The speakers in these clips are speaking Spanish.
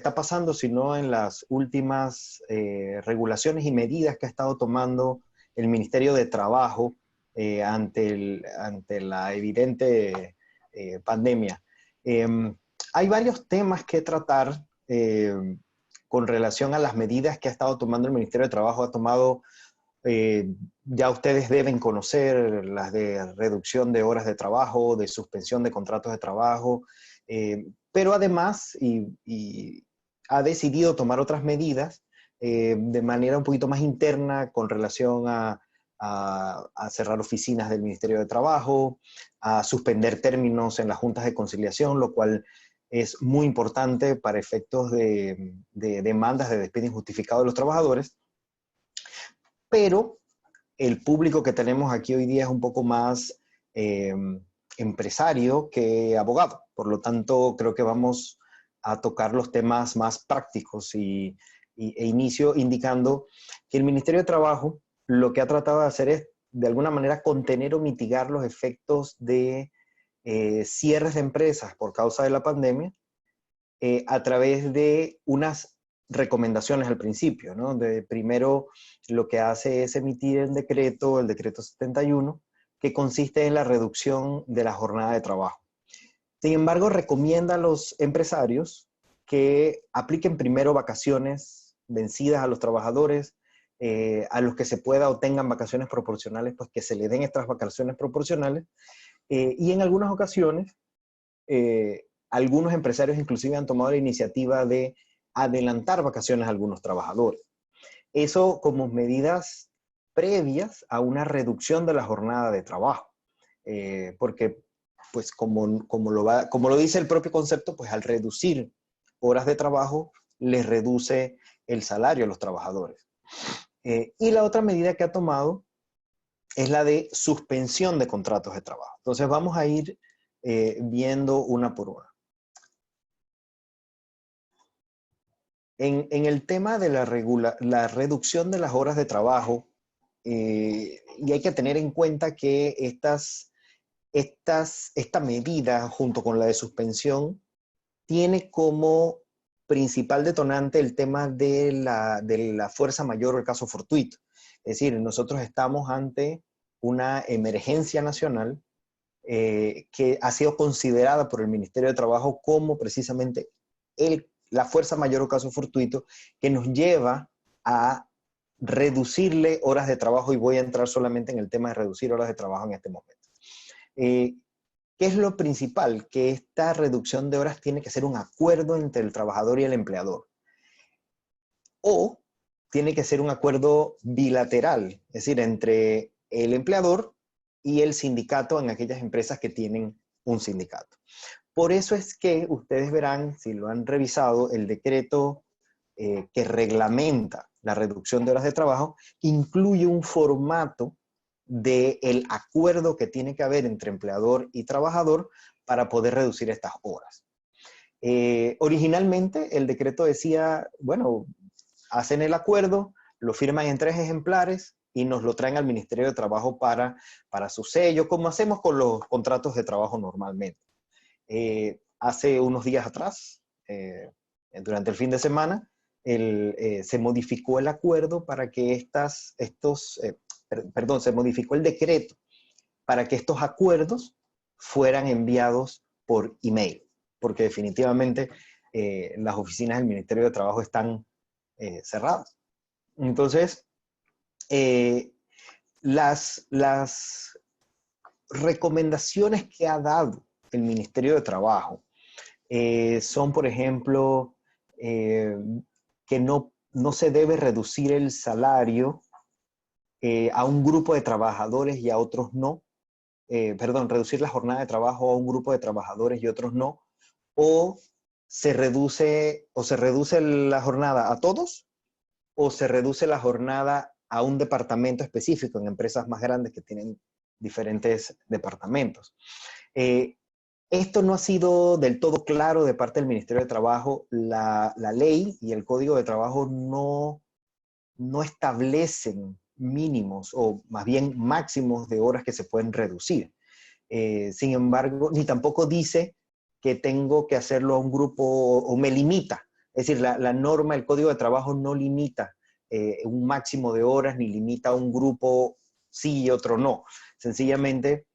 está pasando, sino en las últimas regulaciones y medidas que ha estado tomando el Ministerio de Trabajo ante la evidente pandemia. Hay varios temas que tratar con relación a las medidas que ha estado tomando el Ministerio de Trabajo. Ha tomado, ya ustedes deben conocer, las de reducción de horas de trabajo, de suspensión de contratos de trabajo, pero además ha decidido tomar otras medidas de manera un poquito más interna con relación a cerrar oficinas del Ministerio de Trabajo, a suspender términos en las juntas de conciliación, lo cual es muy importante para efectos de demandas de despido injustificado de los trabajadores. Pero el público que tenemos aquí hoy día es un poco más empresario que abogado. Por lo tanto, creo que vamos a tocar los temas más prácticos e inicio indicando que el Ministerio de Trabajo lo que ha tratado de hacer es, de alguna manera, contener o mitigar los efectos de cierres de empresas por causa de la pandemia a través de unas recomendaciones al principio, ¿no? Primero, lo que hace es emitir el decreto 71, que consiste en la reducción de la jornada de trabajo. Sin embargo, recomienda a los empresarios que apliquen primero vacaciones vencidas a los trabajadores, a los que se pueda o tengan vacaciones proporcionales, pues que se le den estas vacaciones proporcionales, y en algunas ocasiones, algunos empresarios inclusive han tomado la iniciativa de adelantar vacaciones a algunos trabajadores. Eso como medidas previas a una reducción de la jornada de trabajo. Porque, pues como lo dice el propio concepto, pues al reducir horas de trabajo, les reduce el salario a los trabajadores. Y la otra medida que ha tomado es la de suspensión de contratos de trabajo. Entonces vamos a ir viendo una por una. En el tema de la reducción de las horas de trabajo, y hay que tener en cuenta que esta medida, junto con la de suspensión, tiene como principal detonante el tema de la fuerza mayor o el caso fortuito. Es decir, nosotros estamos ante una emergencia nacional que ha sido considerada por el Ministerio de Trabajo como precisamente la fuerza mayor o caso fortuito que nos lleva a reducirle horas de trabajo, y voy a entrar solamente en el tema de reducir horas de trabajo en este momento. ¿Qué es lo principal? Que esta reducción de horas tiene que ser un acuerdo entre el trabajador y el empleador. O tiene que ser un acuerdo bilateral, es decir, entre el empleador y el sindicato en aquellas empresas que tienen un sindicato. Por eso es que ustedes verán, si lo han revisado, el decreto que reglamenta la reducción de horas de trabajo incluye un formato del acuerdo que tiene que haber entre empleador y trabajador para poder reducir estas horas. Originalmente el decreto decía, bueno, hacen el acuerdo, lo firman en 3 ejemplares y nos lo traen al Ministerio de Trabajo para su sello, como hacemos con los contratos de trabajo normalmente. Hace unos días atrás, durante el fin de semana, se modificó el acuerdo para que se modificó el decreto para que estos acuerdos fueran enviados por email, porque definitivamente las oficinas del Ministerio de Trabajo están cerradas. Entonces, las recomendaciones que ha dado el Ministerio de Trabajo son, por ejemplo, que no se debe reducir el salario a un grupo de trabajadores y a otros no. Reducir la jornada de trabajo a un grupo de trabajadores y otros no. O se reduce la jornada a todos, o se reduce la jornada a un departamento específico en empresas más grandes que tienen diferentes departamentos. Esto no ha sido del todo claro de parte del Ministerio de Trabajo. La ley y el Código de Trabajo no establecen mínimos o más bien máximos de horas que se pueden reducir. Sin embargo, ni tampoco dice que tengo que hacerlo a un grupo o me limita Es decir, la norma, el código de trabajo no limita un máximo de horas, ni limita a un grupo sí y otro no. Sencillamente,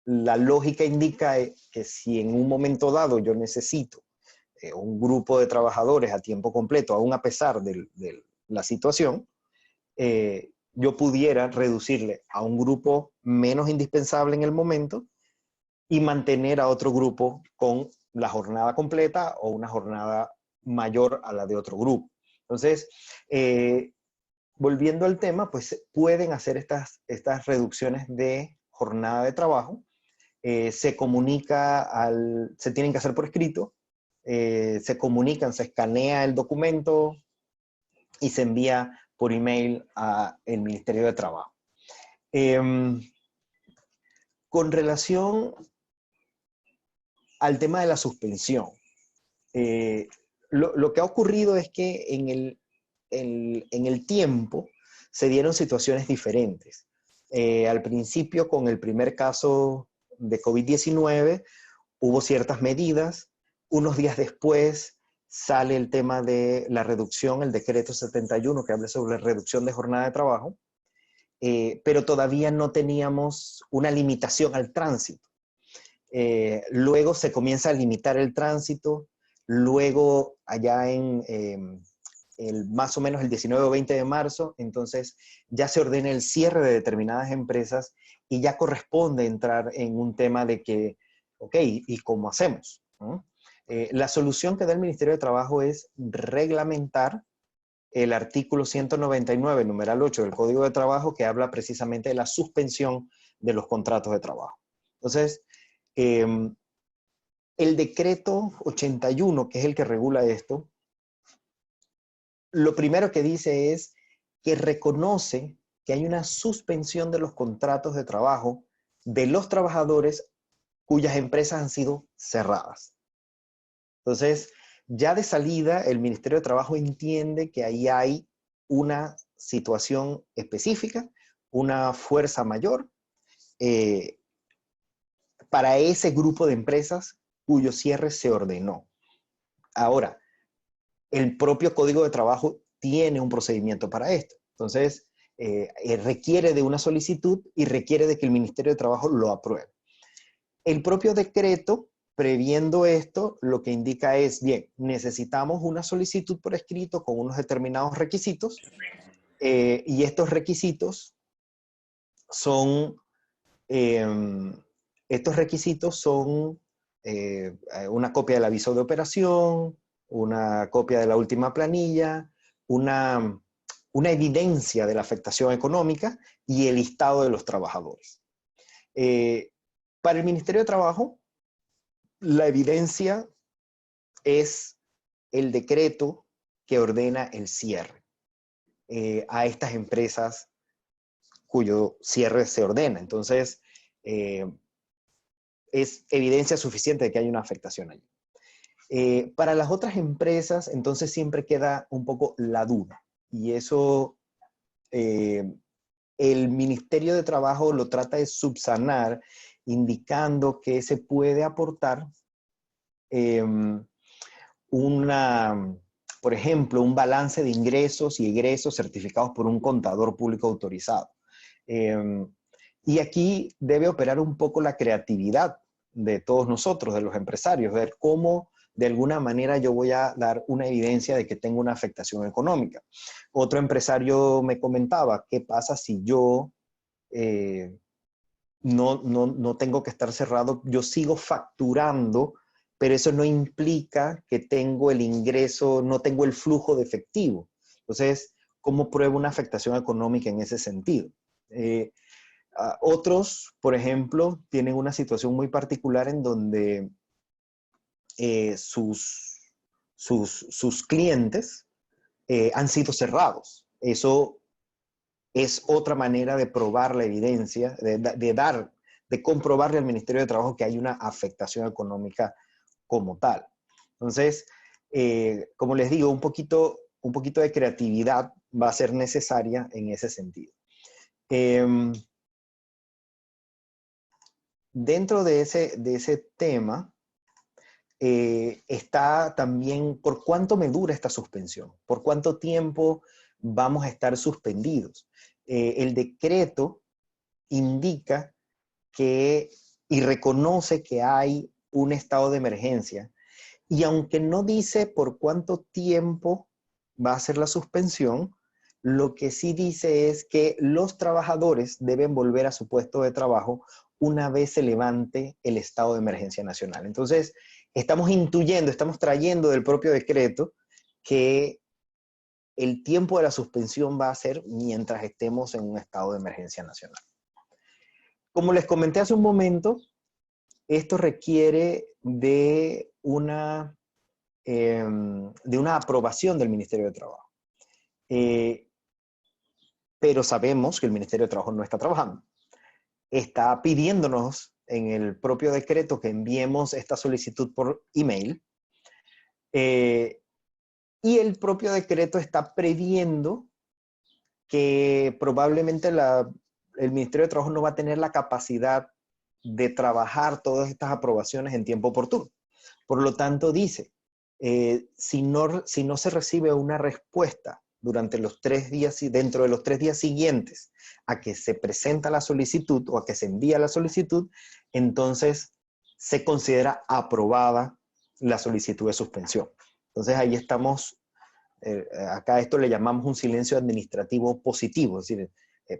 la lógica indica que si en un momento dado yo necesito un grupo de trabajadores a tiempo completo, aún a pesar de la situación, yo pudiera reducirle a un grupo menos indispensable en el momento y mantener a otro grupo con la jornada completa o una jornada mayor a la de otro grupo. Entonces, volviendo al tema, pues pueden hacer estas reducciones de jornada de trabajo. Se tienen que hacer por escrito, se comunican, se escanea el documento y se envía por email al Ministerio de Trabajo. Con relación al tema de la suspensión, lo que ha ocurrido es que en el tiempo se dieron situaciones diferentes. Al principio, con el primer caso de COVID-19, hubo ciertas medidas. Unos días después sale el tema de la reducción, el decreto 71, que habla sobre la reducción de jornada de trabajo, pero todavía no teníamos una limitación al tránsito. Luego se comienza a limitar el tránsito, luego allá más o menos el 19 o 20 de marzo, entonces ya se ordena el cierre de determinadas empresas y ya corresponde entrar en un tema de que, ok, ¿y cómo hacemos? ¿No? La solución que da el Ministerio de Trabajo es reglamentar el artículo 199, numeral 8 del Código de Trabajo, que habla precisamente de la suspensión de los contratos de trabajo. Entonces, el decreto 81, que es el que regula esto, lo primero que dice es que reconoce que hay una suspensión de los contratos de trabajo de los trabajadores cuyas empresas han sido cerradas. Entonces, ya de salida, el Ministerio de Trabajo entiende que ahí hay una situación específica, una fuerza mayor, para ese grupo de empresas cuyo cierre se ordenó. Ahora, el propio Código de Trabajo tiene un procedimiento para esto. Entonces, requiere de una solicitud y requiere de que el Ministerio de Trabajo lo apruebe. El propio decreto, previendo esto, lo que indica es, bien, necesitamos una solicitud por escrito con unos determinados requisitos, y estos requisitos son una copia del aviso de operación, una copia de la última planilla, una evidencia de la afectación económica y el listado de los trabajadores. Para el Ministerio de Trabajo, la evidencia es el decreto que ordena el cierre a estas empresas cuyo cierre se ordena. Entonces, es evidencia suficiente de que hay una afectación allí. Para las otras empresas, entonces siempre queda un poco la duda. Y eso el Ministerio de Trabajo lo trata de subsanar, indicando que se puede aportar por ejemplo, un balance de ingresos y egresos certificados por un contador público autorizado. Y aquí debe operar un poco la creatividad de todos nosotros, de los empresarios, ver cómo de alguna manera yo voy a dar una evidencia de que tengo una afectación económica. Otro empresario me comentaba, ¿qué pasa si yo no tengo que estar cerrado? Yo sigo facturando, pero eso no implica que tengo el ingreso, no tengo el flujo de efectivo. Entonces, ¿cómo pruebo una afectación económica en ese sentido? Otros, por ejemplo, tienen una situación muy particular en donde sus clientes han sido cerrados. Eso es otra manera de probar la evidencia, de comprobarle al Ministerio de Trabajo que hay una afectación económica como tal. Entonces, como les digo, un poquito de creatividad va a ser necesaria en ese sentido. Dentro de ese tema, está también por cuánto me dura esta suspensión, por cuánto tiempo vamos a estar suspendidos. El decreto indica que y reconoce que hay un estado de emergencia. Y aunque no dice por cuánto tiempo va a ser la suspensión, lo que sí dice es que los trabajadores deben volver a su puesto de trabajo una vez se levante el estado de emergencia nacional. Entonces, estamos intuyendo, estamos trayendo del propio decreto que el tiempo de la suspensión va a ser mientras estemos en un estado de emergencia nacional. Como les comenté hace un momento, esto requiere de una aprobación del Ministerio de Trabajo. Pero sabemos que el Ministerio de Trabajo no está trabajando. Está pidiéndonos en el propio decreto que enviemos esta solicitud por email. Y el propio decreto está previendo que probablemente el Ministerio de Trabajo no va a tener la capacidad de trabajar todas estas aprobaciones en tiempo oportuno. Por lo tanto, dice, si no se recibe una respuesta durante los 3 días, dentro de los 3 días siguientes a que se presenta la solicitud o a que se envía la solicitud, entonces se considera aprobada la solicitud de suspensión. Entonces ahí estamos, acá esto le llamamos un silencio administrativo positivo, es decir,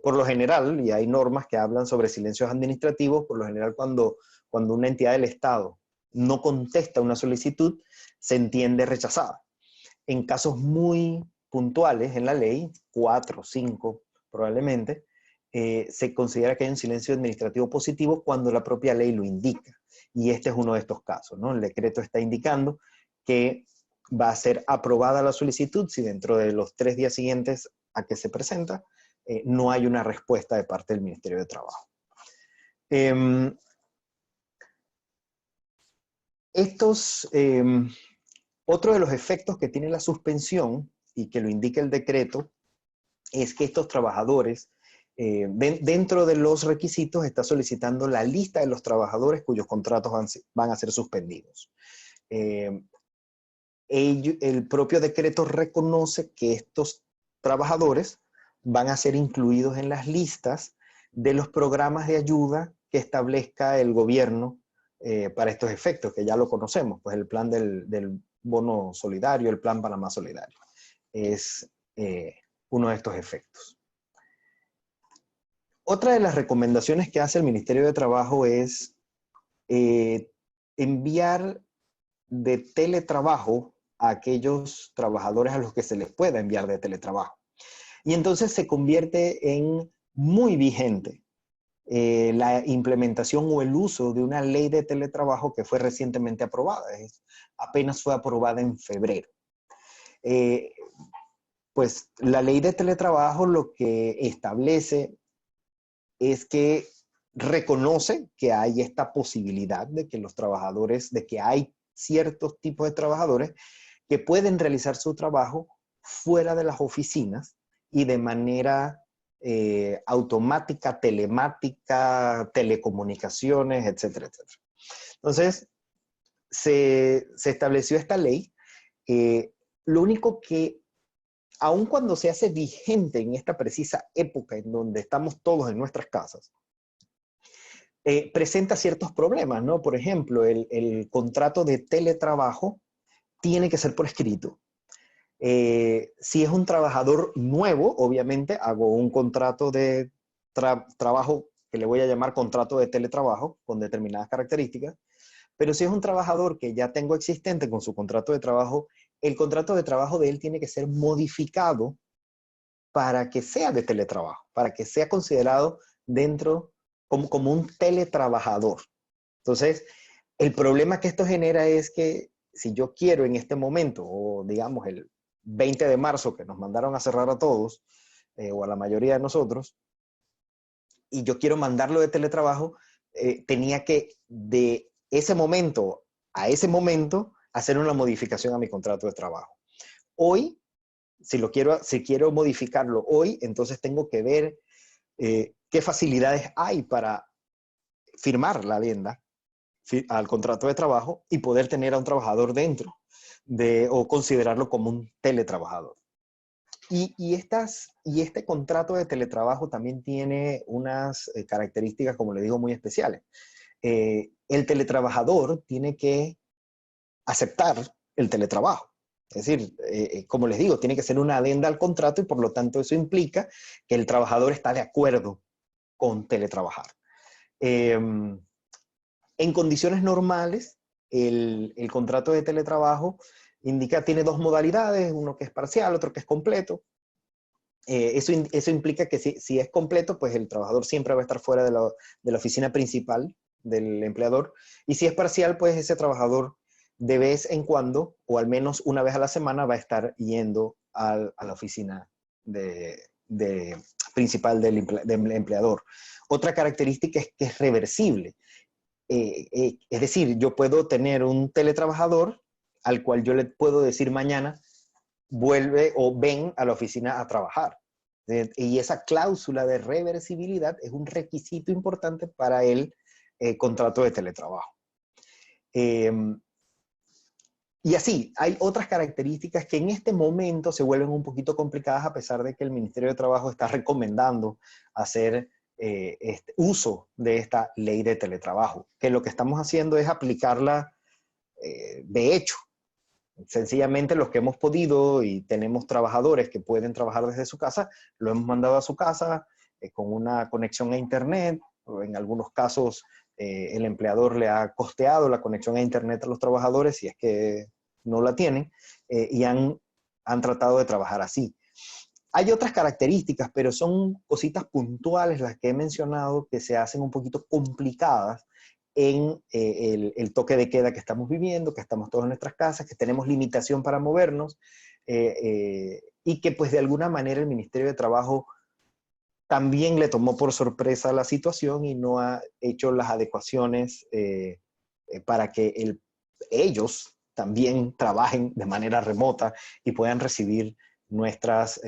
por lo general, y hay normas que hablan sobre silencios administrativos, por lo general cuando una entidad del Estado no contesta una solicitud, se entiende rechazada. En casos muy puntuales en la ley, 4, 5 probablemente, se considera que hay un silencio administrativo positivo cuando la propia ley lo indica. Y este es uno de estos casos, ¿no? El decreto está indicando que va a ser aprobada la solicitud si dentro de los 3 días siguientes a que se presenta, no hay una respuesta de parte del Ministerio de Trabajo. Otro de los efectos que tiene la suspensión, y que lo indica el decreto, es que estos trabajadores, dentro de los requisitos, está solicitando la lista de los trabajadores cuyos contratos van a ser suspendidos. El propio decreto reconoce que estos trabajadores van a ser incluidos en las listas de los programas de ayuda que establezca el gobierno para estos efectos, que ya lo conocemos, pues el plan del bono solidario, el plan Panamá Solidario. Es uno de estos efectos. Otra de las recomendaciones que hace el Ministerio de Trabajo es enviar de teletrabajo a aquellos trabajadores a los que se les pueda enviar de teletrabajo. Y entonces se convierte en muy vigente la implementación o el uso de una ley de teletrabajo que fue recientemente aprobada. Apenas fue aprobada en febrero. Pues la ley de teletrabajo lo que establece es que reconoce que hay esta posibilidad de que los trabajadores, de que hay ciertos tipos de trabajadores que pueden realizar su trabajo fuera de las oficinas y de manera automática, telemática, telecomunicaciones, etcétera, etcétera. Entonces, se estableció esta ley. Lo único que, aun cuando se hace vigente en esta precisa época en donde estamos todos en nuestras casas, presenta ciertos problemas, ¿no? Por ejemplo, el contrato de teletrabajo tiene que ser por escrito. Si es un trabajador nuevo, obviamente hago un contrato de trabajo que le voy a llamar contrato de teletrabajo con determinadas características, pero si es un trabajador que ya tengo existente con su contrato de trabajo, el contrato de trabajo de él tiene que ser modificado para que sea de teletrabajo, para que sea considerado dentro como un teletrabajador. Entonces, el problema que esto genera es que si yo quiero en este momento, o digamos el 20 de marzo que nos mandaron a cerrar a todos, o a la mayoría de nosotros, y yo quiero mandarlo de teletrabajo, tenía que de ese momento a ese momento hacer una modificación a mi contrato de trabajo. Hoy, si quiero modificarlo hoy, entonces tengo que ver qué facilidades hay para firmar la adenda al contrato de trabajo y poder tener a un trabajador dentro o considerarlo como un teletrabajador. Y este contrato de teletrabajo también tiene unas características, como le digo, muy especiales. El teletrabajador tiene que aceptar el teletrabajo. Es decir, como les digo, tiene que ser una adenda al contrato y por lo tanto eso implica que el trabajador está de acuerdo con teletrabajar. En condiciones normales, el contrato de teletrabajo tiene dos modalidades, uno que es parcial, otro que es completo. Eso implica que si es completo, pues el trabajador siempre va a estar fuera de la oficina principal del empleador, y si es parcial, pues ese trabajador de vez en cuando, o al menos una vez a la semana, va a estar yendo a la oficina principal del empleador. Otra característica es que es reversible. Es decir, yo puedo tener un teletrabajador al cual yo le puedo decir mañana, vuelve o ven a la oficina a trabajar. Y esa cláusula de reversibilidad es un requisito importante para el contrato de teletrabajo. Y así, hay otras características que en este momento se vuelven un poquito complicadas a pesar de que el Ministerio de Trabajo está recomendando hacer uso de esta ley de teletrabajo, que lo que estamos haciendo es aplicarla de hecho. Sencillamente los que hemos podido y tenemos trabajadores que pueden trabajar desde su casa, lo hemos mandado a su casa con una conexión a internet, o en algunos casos el empleador le ha costeado la conexión a internet a los trabajadores si es que no la tienen, y han tratado de trabajar así. Hay otras características, pero son cositas puntuales las que he mencionado que se hacen un poquito complicadas en el toque de queda que estamos viviendo, que estamos todos en nuestras casas, que tenemos limitación para movernos, y que pues de alguna manera el Ministerio de Trabajo también le tomó por sorpresa la situación y no ha hecho las adecuaciones para que ellos también trabajen de manera remota y puedan recibir nuestras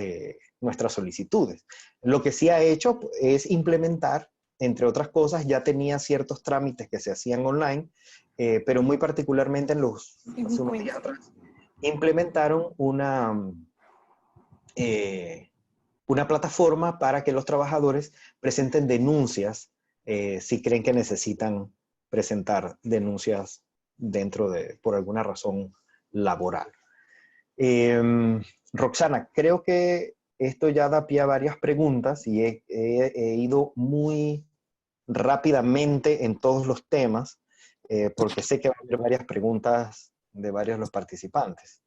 solicitudes. Lo que sí ha hecho es implementar, entre otras cosas, ya tenía ciertos trámites que se hacían online, pero muy particularmente hace unos días atrás, implementaron una plataforma para que los trabajadores presenten denuncias si creen que necesitan presentar denuncias por alguna razón laboral. Roxana, creo que esto ya da pie a varias preguntas y he ido muy rápidamente en todos los temas porque sé que va a haber varias preguntas de varios de los participantes.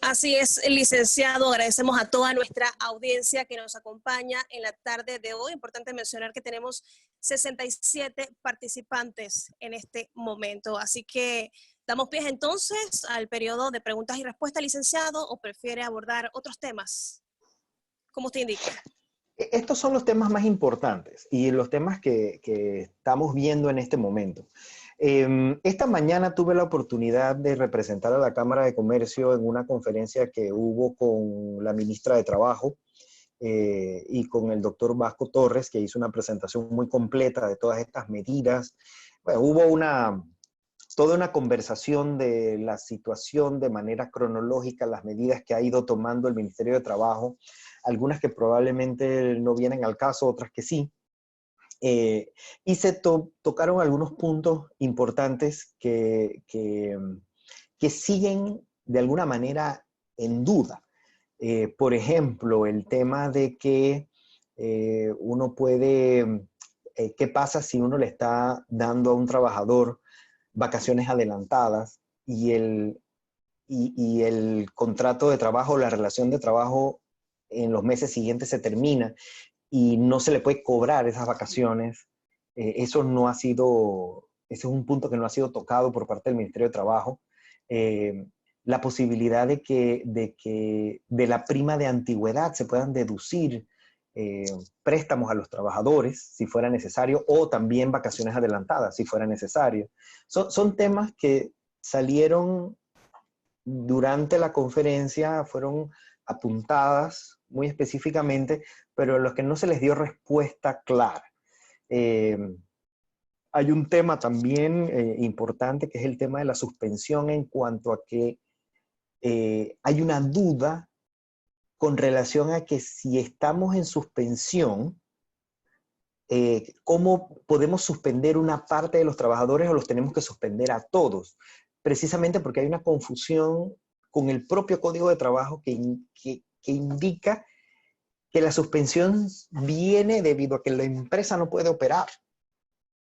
Así es, licenciado. Agradecemos a toda nuestra audiencia que nos acompaña en la tarde de hoy. Importante mencionar que tenemos 67 participantes en este momento. Así que damos pie entonces al periodo de preguntas y respuestas, licenciado, ¿o prefiere abordar otros temas? Como usted indique. Estos son los temas más importantes y los temas que estamos viendo en este momento. Esta mañana tuve la oportunidad de representar a la Cámara de Comercio en una conferencia que hubo con la ministra de Trabajo y con el doctor Vasco Torres, que hizo una presentación muy completa de todas estas medidas. Bueno, hubo toda una conversación de la situación de manera cronológica, las medidas que ha ido tomando el Ministerio de Trabajo, algunas que probablemente no vienen al caso, otras que sí. Y se tocaron algunos puntos importantes que siguen de alguna manera en duda. Por ejemplo, el tema de que uno puede, ¿qué pasa si uno le está dando a un trabajador vacaciones adelantadas y el contrato de trabajo, la relación de trabajo en los meses siguientes se termina y no se le puede cobrar esas vacaciones? Eso no ha sido, ese es un punto que no ha sido tocado por parte del Ministerio de Trabajo. La posibilidad de la prima de antigüedad se puedan deducir préstamos a los trabajadores, si fuera necesario, o también vacaciones adelantadas, si fuera necesario. Son temas que salieron durante la conferencia, fueron apuntadas muy específicamente, pero a los que no se les dio respuesta clara. Hay un tema también importante, que es el tema de la suspensión, en cuanto a que hay una duda con relación a que si estamos en suspensión, ¿cómo podemos suspender una parte de los trabajadores o los tenemos que suspender a todos? Precisamente porque hay una confusión con el propio Código de Trabajo que indica que la suspensión viene debido a que la empresa no puede operar.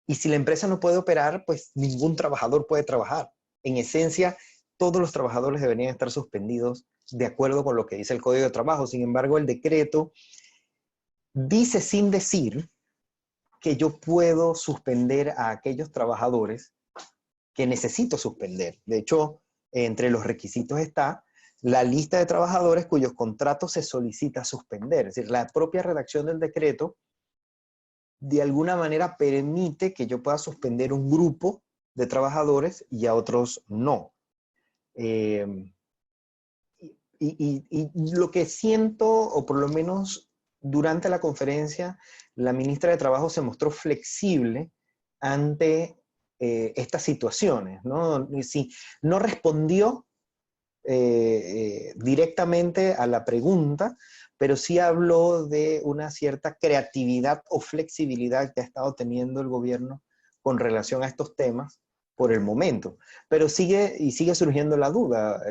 Y si la empresa no puede operar, pues ningún trabajador puede trabajar. En esencia, todos los trabajadores deberían estar suspendidos de acuerdo con lo que dice el Código de Trabajo. Sin embargo, el decreto dice sin decir que yo puedo suspender a aquellos trabajadores que necesito suspender. De hecho, entre los requisitos está la lista de trabajadores cuyos contratos se solicita suspender. Es decir, la propia redacción del decreto de alguna manera permite que yo pueda suspender un grupo de trabajadores y a otros no. Y lo que siento, o por lo menos durante la conferencia, la ministra de Trabajo se mostró flexible ante estas situaciones, ¿no? Si no respondió directamente a la pregunta, pero sí habló de una cierta creatividad o flexibilidad que ha estado teniendo el gobierno con relación a estos temas por el momento. Pero sigue surgiendo la duda.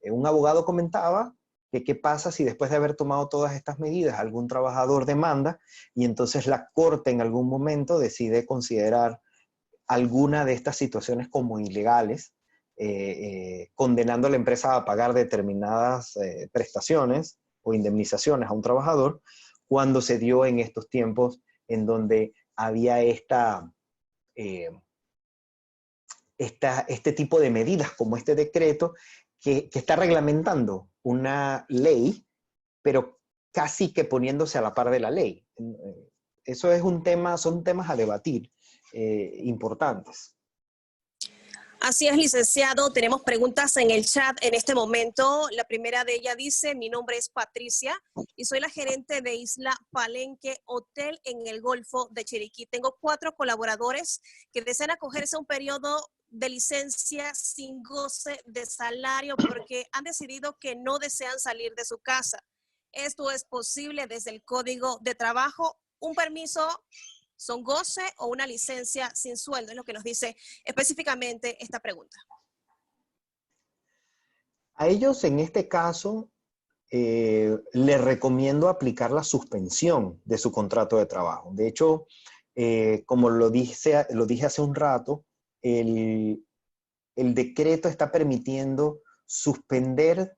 Un abogado comentaba que qué pasa si después de haber tomado todas estas medidas algún trabajador demanda y entonces la Corte en algún momento decide considerar alguna de estas situaciones como ilegales, condenando a la empresa a pagar determinadas prestaciones o indemnizaciones a un trabajador, cuando se dio en estos tiempos en donde había este tipo de medidas como este decreto que está reglamentando una ley, pero casi que poniéndose a la par de la ley. Eso es un tema, son temas a debatir importantes. Así es, licenciado. Tenemos preguntas en el chat en este momento. La primera de ellas dice: mi nombre es Patricia y soy la gerente de Isla Palenque, hotel en el Golfo de Chiriquí. Tengo 4 colaboradores que desean acogerse a un periodo de licencia sin goce de salario porque han decidido que no desean salir de su casa. ¿Esto es posible desde el Código de Trabajo? ¿Un permiso son goce o una licencia sin sueldo? Es lo que nos dice específicamente esta pregunta. A ellos, en este caso, les recomiendo aplicar la suspensión de su contrato de trabajo. De hecho, como lo dije hace un rato, el decreto está permitiendo suspender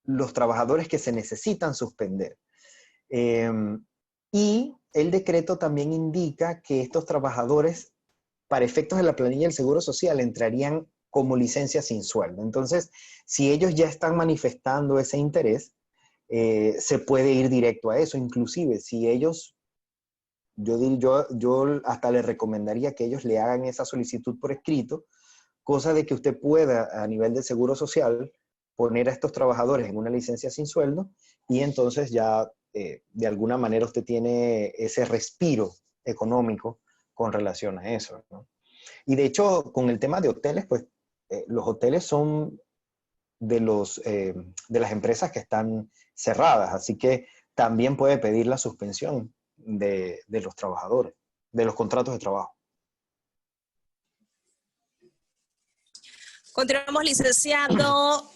los trabajadores que se necesitan suspender. Y el decreto también indica que estos trabajadores, para efectos de la planilla del Seguro Social, entrarían como licencia sin sueldo. Entonces, si ellos ya están manifestando ese interés, se puede ir directo a eso. Inclusive, si ellos, yo hasta les recomendaría que ellos le hagan esa solicitud por escrito, cosa de que usted pueda, a nivel de Seguro Social, poner a estos trabajadores en una licencia sin sueldo y entonces ya de alguna manera usted tiene ese respiro económico con relación a eso, ¿no? Y de hecho, con el tema de hoteles, pues los hoteles son de las empresas que están cerradas, así que también puede pedir la suspensión de los trabajadores, de los contratos de trabajo. Continuamos, licenciado.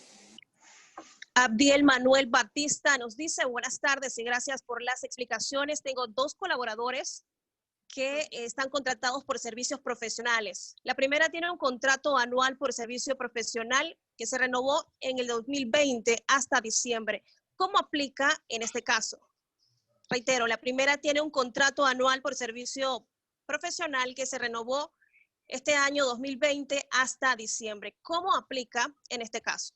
Abdiel Manuel Batista nos dice: buenas tardes y gracias por las explicaciones. Tengo 2 colaboradores que están contratados por servicios profesionales. La primera tiene un contrato anual por servicio profesional que se renovó en el 2020 hasta diciembre. ¿Cómo aplica en este caso? Reitero, la primera tiene un contrato anual por servicio profesional que se renovó este año 2020 hasta diciembre. ¿Cómo aplica en este caso?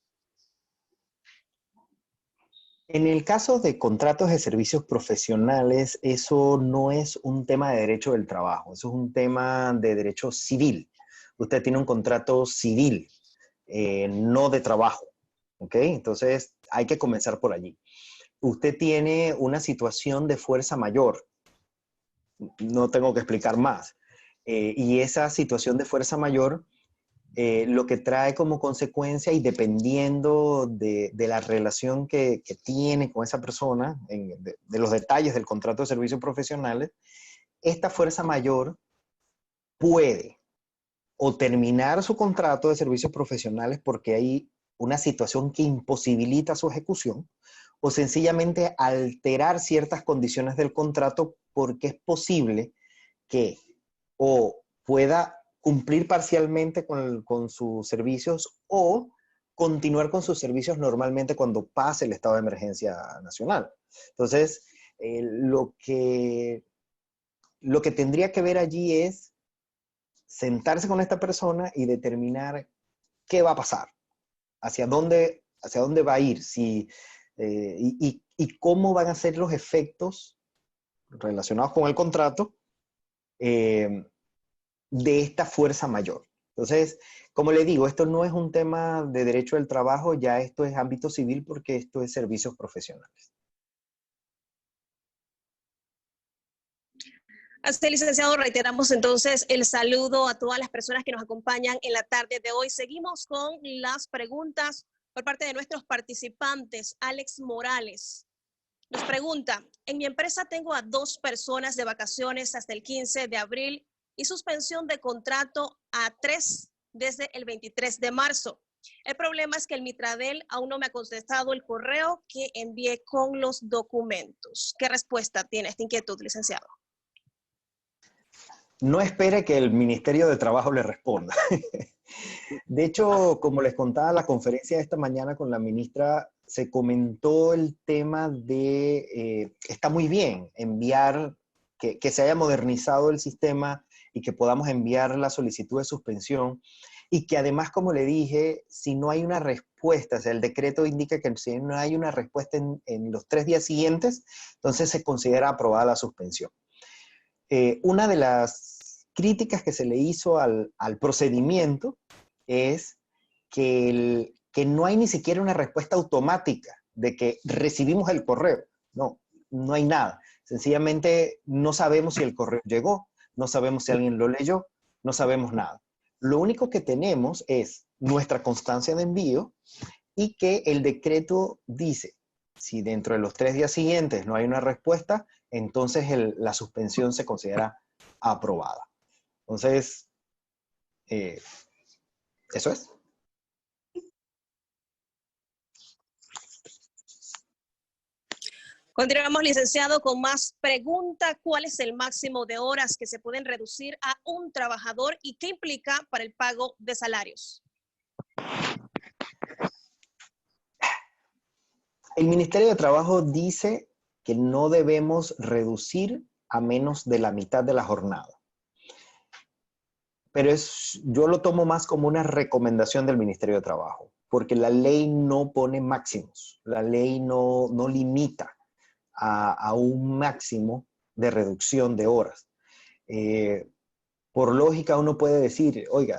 En el caso de contratos de servicios profesionales, eso no es un tema de derecho del trabajo, eso es un tema de derecho civil. Usted tiene un contrato civil, no de trabajo, ¿ok? Entonces hay que comenzar por allí. Usted tiene una situación de fuerza mayor, no tengo que explicar más. Y esa situación de fuerza mayor lo que trae como consecuencia, y dependiendo de la relación que tiene con esa persona, de los detalles del contrato de servicios profesionales, esta fuerza mayor puede o terminar su contrato de servicios profesionales porque hay una situación que imposibilita su ejecución, o sencillamente alterar ciertas condiciones del contrato porque es posible que o pueda cumplir parcialmente con sus servicios o continuar con sus servicios normalmente cuando pase el estado de emergencia nacional. Entonces, lo que tendría que ver allí es sentarse con esta persona y determinar qué va a pasar, hacia dónde va a ir, y cómo van a ser los efectos relacionados con el contrato de esta fuerza mayor. Entonces, como le digo, esto no es un tema de derecho del trabajo, ya esto es ámbito civil porque esto es servicios profesionales. Así, licenciado, reiteramos entonces el saludo a todas las personas que nos acompañan en la tarde de hoy. Seguimos con las preguntas por parte de nuestros participantes. Alex Morales nos pregunta, en mi empresa tengo a 2 personas de vacaciones hasta el 15 de abril y suspensión de contrato a 3 desde el 23 de marzo. El problema es que el Mitradel aún no me ha contestado el correo que envié con los documentos. ¿Qué respuesta tiene esta inquietud, licenciado? No espere que el Ministerio de Trabajo le responda. De hecho, como les contaba en la conferencia de esta mañana con la ministra, se comentó el tema de, está muy bien enviar, que se haya modernizado el sistema y que podamos enviar la solicitud de suspensión, y que además, como le dije, si no hay una respuesta, o sea, el decreto indica que si no hay una respuesta en los 3 días siguientes, entonces se considera aprobada la suspensión. Una de las críticas que se le hizo al procedimiento es que no hay ni siquiera una respuesta automática de que recibimos el correo. No, no hay nada. Sencillamente no sabemos si el correo llegó, no sabemos si alguien lo leyó, no sabemos nada. Lo único que tenemos es nuestra constancia de envío y que el decreto dice, si dentro de los 3 días siguientes no hay una respuesta, entonces la suspensión se considera aprobada. Entonces, eso es. Continuamos, licenciado, con más preguntas. ¿Cuál es el máximo de horas que se pueden reducir a un trabajador y qué implica para el pago de salarios? El Ministerio de Trabajo dice que no debemos reducir a menos de la mitad de la jornada. Pero yo lo tomo más como una recomendación del Ministerio de Trabajo, porque la ley no pone máximos, la ley no limita a un máximo de reducción de horas. Por lógica uno puede decir, oiga,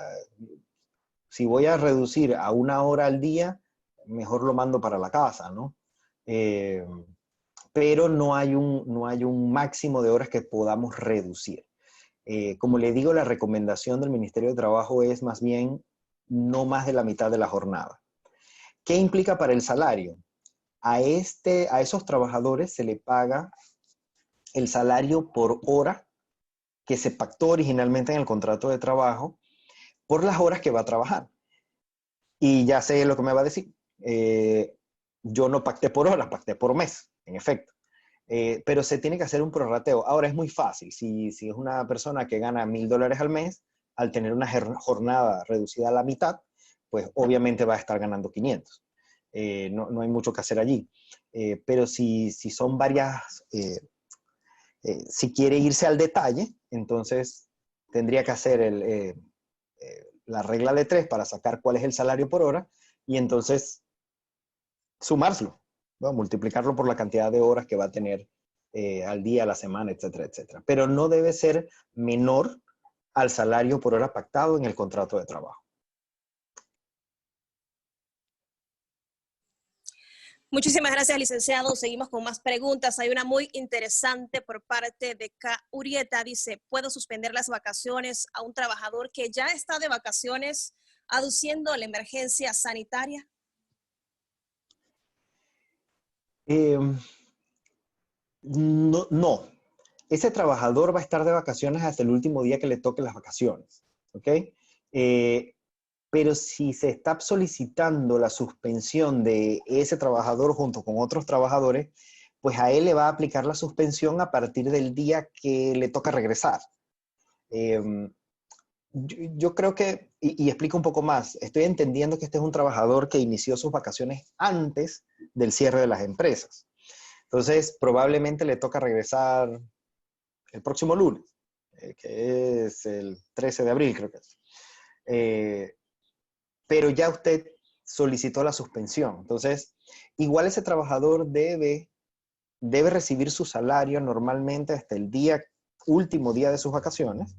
si voy a reducir a 1 hora al día, mejor lo mando para la casa, ¿no? Pero no hay un máximo de horas que podamos reducir. Como le digo, la recomendación del Ministerio de Trabajo es más bien no más de la mitad de la jornada. ¿Qué implica para el salario? A esos trabajadores se le paga el salario por hora que se pactó originalmente en el contrato de trabajo por las horas que va a trabajar. Y ya sé lo que me va a decir. Yo no pacté por hora, pacté por mes, en efecto. Pero se tiene que hacer un prorrateo. Ahora es muy fácil. Si es una persona que gana $1,000 al mes, al tener una jornada reducida a la mitad, pues obviamente va a estar ganando 500. No hay mucho que hacer allí. Pero si son varias, si quiere irse al detalle, entonces tendría que hacer la regla de 3 para sacar cuál es el salario por hora y entonces sumárselo, ¿no? Multiplicarlo por la cantidad de horas que va a tener al día, a la semana, etcétera, etcétera. Pero no debe ser menor al salario por hora pactado en el contrato de trabajo. Muchísimas gracias, licenciado. Seguimos con más preguntas. Hay una muy interesante por parte de K. Urieta. Dice, ¿puedo suspender las vacaciones a un trabajador que ya está de vacaciones aduciendo la emergencia sanitaria? Eh, no, no. Ese trabajador va a estar de vacaciones hasta el último día que le toque las vacaciones. ¿Ok? Eh, pero si se está solicitando la suspensión de ese trabajador junto con otros trabajadores, pues a él le va a aplicar la suspensión a partir del día que le toca regresar. Eh, yo creo que, y explico un poco más, estoy entendiendo que este es un trabajador que inició sus vacaciones antes del cierre de las empresas. Entonces, probablemente le toca regresar el próximo lunes, que es el 13 de abril, creo que es. Pero ya usted solicitó la suspensión. Entonces, igual ese trabajador debe recibir su salario normalmente hasta el último día de sus vacaciones,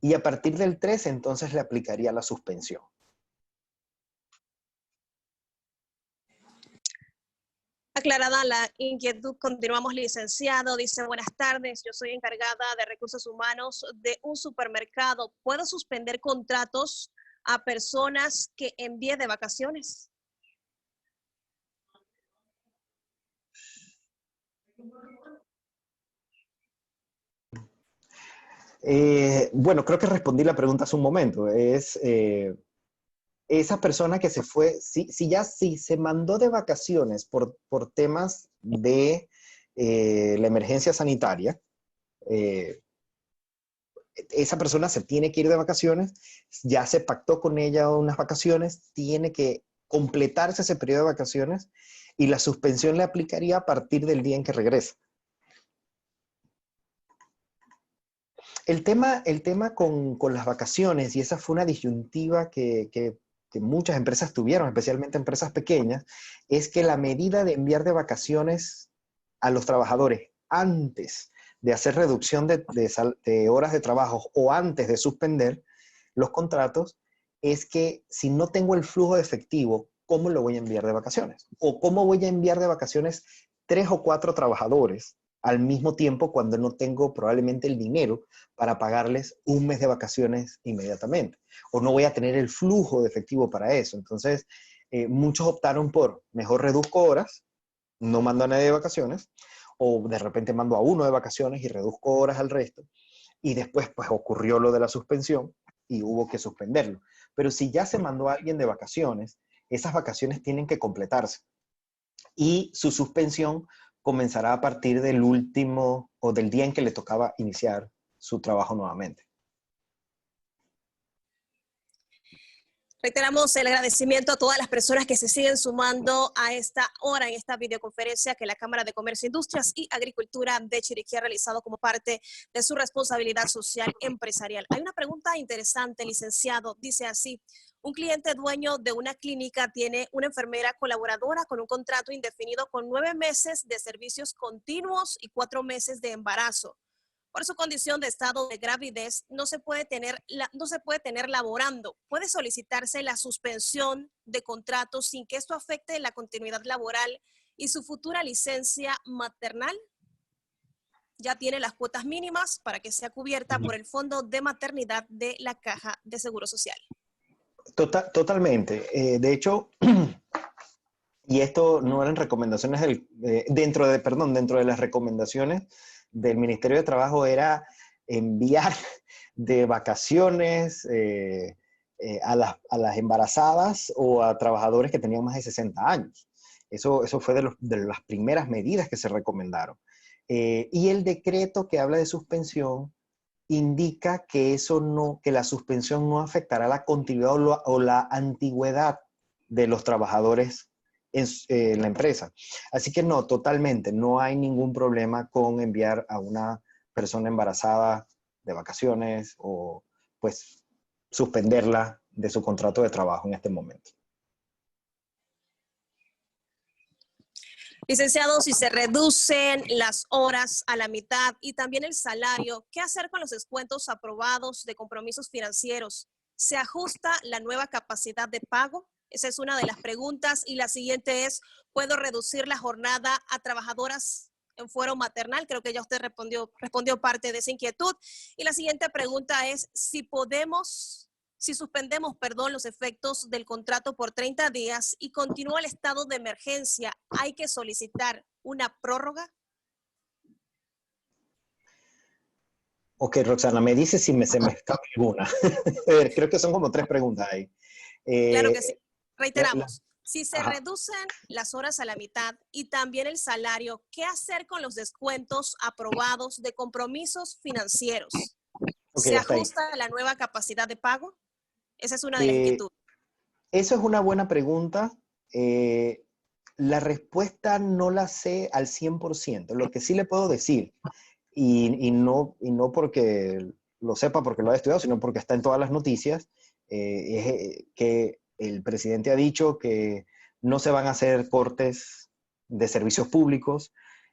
y a partir del 13 entonces le aplicaría la suspensión. Aclarada la inquietud, continuamos, licenciado. Dice, buenas tardes, yo soy encargada de recursos humanos de un supermercado. ¿Puedo suspender contratos a personas que envíe de vacaciones? Bueno, creo que respondí la pregunta hace un momento. Esa persona que se fue, si se mandó de vacaciones por temas de la emergencia sanitaria, eh, esa persona se tiene que ir de vacaciones, ya se pactó con ella unas vacaciones, tiene que completarse ese periodo de vacaciones y la suspensión le aplicaría a partir del día en que regresa. El tema con las vacaciones, y esa fue una disyuntiva que muchas empresas tuvieron, especialmente empresas pequeñas, es que la medida de enviar de vacaciones a los trabajadores antes de hacer reducción de horas de trabajo o antes de suspender los contratos, es que si no tengo el flujo de efectivo, ¿cómo lo voy a enviar de vacaciones? ¿O cómo voy a enviar de vacaciones 3 o 4 trabajadores al mismo tiempo cuando no tengo probablemente el dinero para pagarles un mes de vacaciones inmediatamente? O no voy a tener el flujo de efectivo para eso. Entonces, muchos optaron por mejor reduzco horas, no mando a nadie de vacaciones, o de repente mando a uno de vacaciones y reduzco horas al resto. Y después, pues, ocurrió lo de la suspensión y hubo que suspenderlo. Pero si ya se mandó a alguien de vacaciones, esas vacaciones tienen que completarse. Y su suspensión comenzará a partir del último o del día en que le tocaba iniciar su trabajo nuevamente. Reiteramos el agradecimiento a todas las personas que se siguen sumando a esta hora en esta videoconferencia que la Cámara de Comercio, Industrias y Agricultura de Chiriquí ha realizado como parte de su responsabilidad social empresarial. Hay una pregunta interesante, licenciado. Dice así, un cliente dueño de una clínica tiene una enfermera colaboradora con un contrato indefinido con 9 meses de servicios continuos y 4 meses de embarazo. Por su condición de estado de gravidez, no se puede tener laborando. Puede solicitarse la suspensión de contrato sin que esto afecte la continuidad laboral y su futura licencia maternal. Ya tiene las cuotas mínimas para que sea cubierta por el Fondo de Maternidad de la Caja de Seguro Social. Totalmente. De hecho, y esto no eran recomendaciones dentro de las recomendaciones del Ministerio de Trabajo, era enviar de vacaciones a las embarazadas o a trabajadores que tenían más de 60 años. Eso fue de las primeras medidas que se recomendaron. Y el decreto que habla de suspensión indica que que la suspensión no afectará la continuidad o la antigüedad de los trabajadores en la empresa. Así que no, totalmente, no hay ningún problema con enviar a una persona embarazada de vacaciones o pues suspenderla de su contrato de trabajo en este momento. Licenciado, si se reducen las horas a la mitad y también el salario, ¿qué hacer con los descuentos aprobados de compromisos financieros? ¿Se ajusta la nueva capacidad de pago? Esa es una de las preguntas. Y la siguiente es, ¿puedo reducir la jornada a trabajadoras en fuero maternal? Creo que ya usted respondió parte de esa inquietud. Y la siguiente pregunta es, si suspendemos, los efectos del contrato por 30 días y continúa el estado de emergencia, ¿hay que solicitar una prórroga? Ok, Roxana, me dice si se me escapa alguna. Creo que son como 3 preguntas ahí. Claro que sí. La- la- Reiteramos, si se ajá, reducen las horas a la mitad y también el salario, ¿qué hacer con los descuentos aprobados de compromisos financieros? ok, ¿Se hasta ahí. ajusta a la nueva capacidad de pago? Esa es una de las Eh, inquietudes. Eso es una buena pregunta. Eh, la respuesta no la sé al 100%. Lo que sí le puedo decir, y no porque lo sepa porque lo ha estudiado, sino porque está en todas las noticias, es que el presidente ha dicho que no se van a hacer cortes de servicios públicos.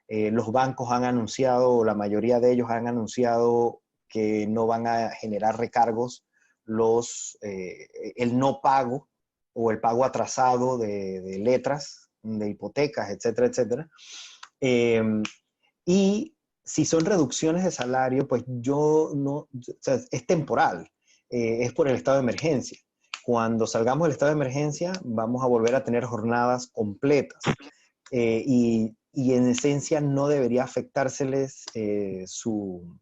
Los bancos han anunciado, o la mayoría de ellos han anunciado que no van a generar recargos el no pago o el pago atrasado de letras, de hipotecas, etcétera, etcétera. Eh, y si son reducciones de salario, pues yo no, o sea, es temporal, es por el estado de emergencia. Cuando salgamos del estado de emergencia, vamos a volver a tener jornadas completas. Y en esencia no debería afectárseles eh, su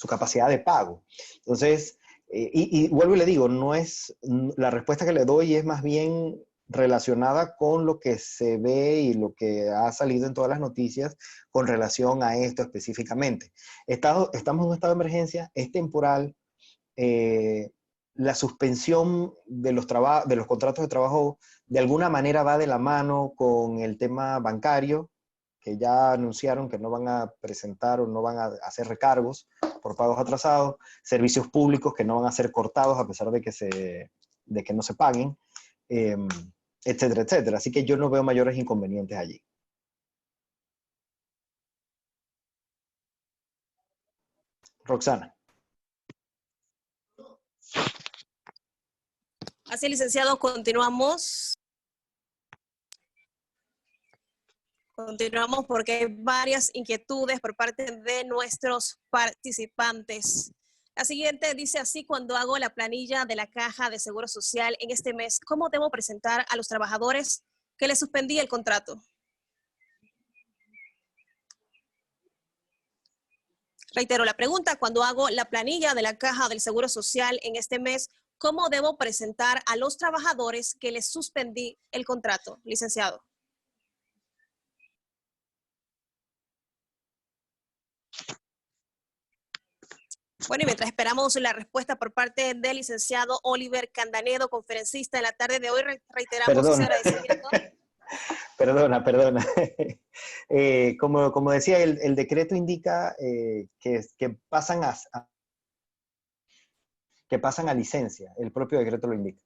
capacidad de pago. Entonces, y vuelvo y le digo, no es, la respuesta que le doy es más bien relacionada con lo que se ve y lo que ha salido en todas las noticias con relación a esto específicamente. Estamos en un estado de emergencia, es temporal, la suspensión de los contratos de trabajo de alguna manera va de la mano con el tema bancario, que ya anunciaron que no van a presentar o no van a hacer recargos por pagos atrasados, servicios públicos que no van a ser cortados a pesar de que no se paguen, eh, etcétera, etcétera. Así que yo no veo mayores inconvenientes allí. Roxana. Así, licenciado, Continuamos porque hay varias inquietudes por parte de nuestros participantes. La siguiente dice así: cuando hago la planilla de la Caja de Seguro Social en este mes, ¿cómo debo presentar a los trabajadores que les suspendí el contrato? Reitero la pregunta: cuando hago la planilla de la Caja del Seguro Social en este mes, ¿cómo debo presentar a los trabajadores que les suspendí el contrato, licenciado? Bueno, y mientras esperamos la respuesta por parte del licenciado Oliver Candanedo, conferencista en la tarde de hoy, reiteramos ese Perdón. agradecimiento. Perdona. Como decía, el decreto indica que pasan a licencia. El propio decreto lo indica.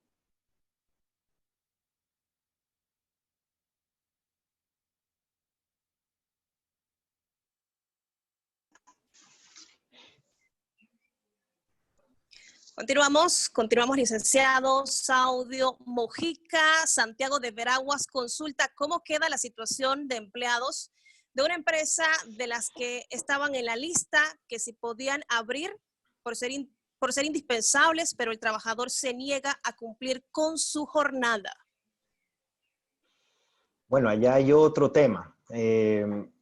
Continuamos, licenciado Saudio Mojica. Santiago de Veraguas consulta cómo queda la situación de empleados de una empresa de las que estaban en la lista, que si podían abrir por ser indispensables, pero el trabajador se niega a cumplir con su jornada. Bueno, allá hay otro tema. El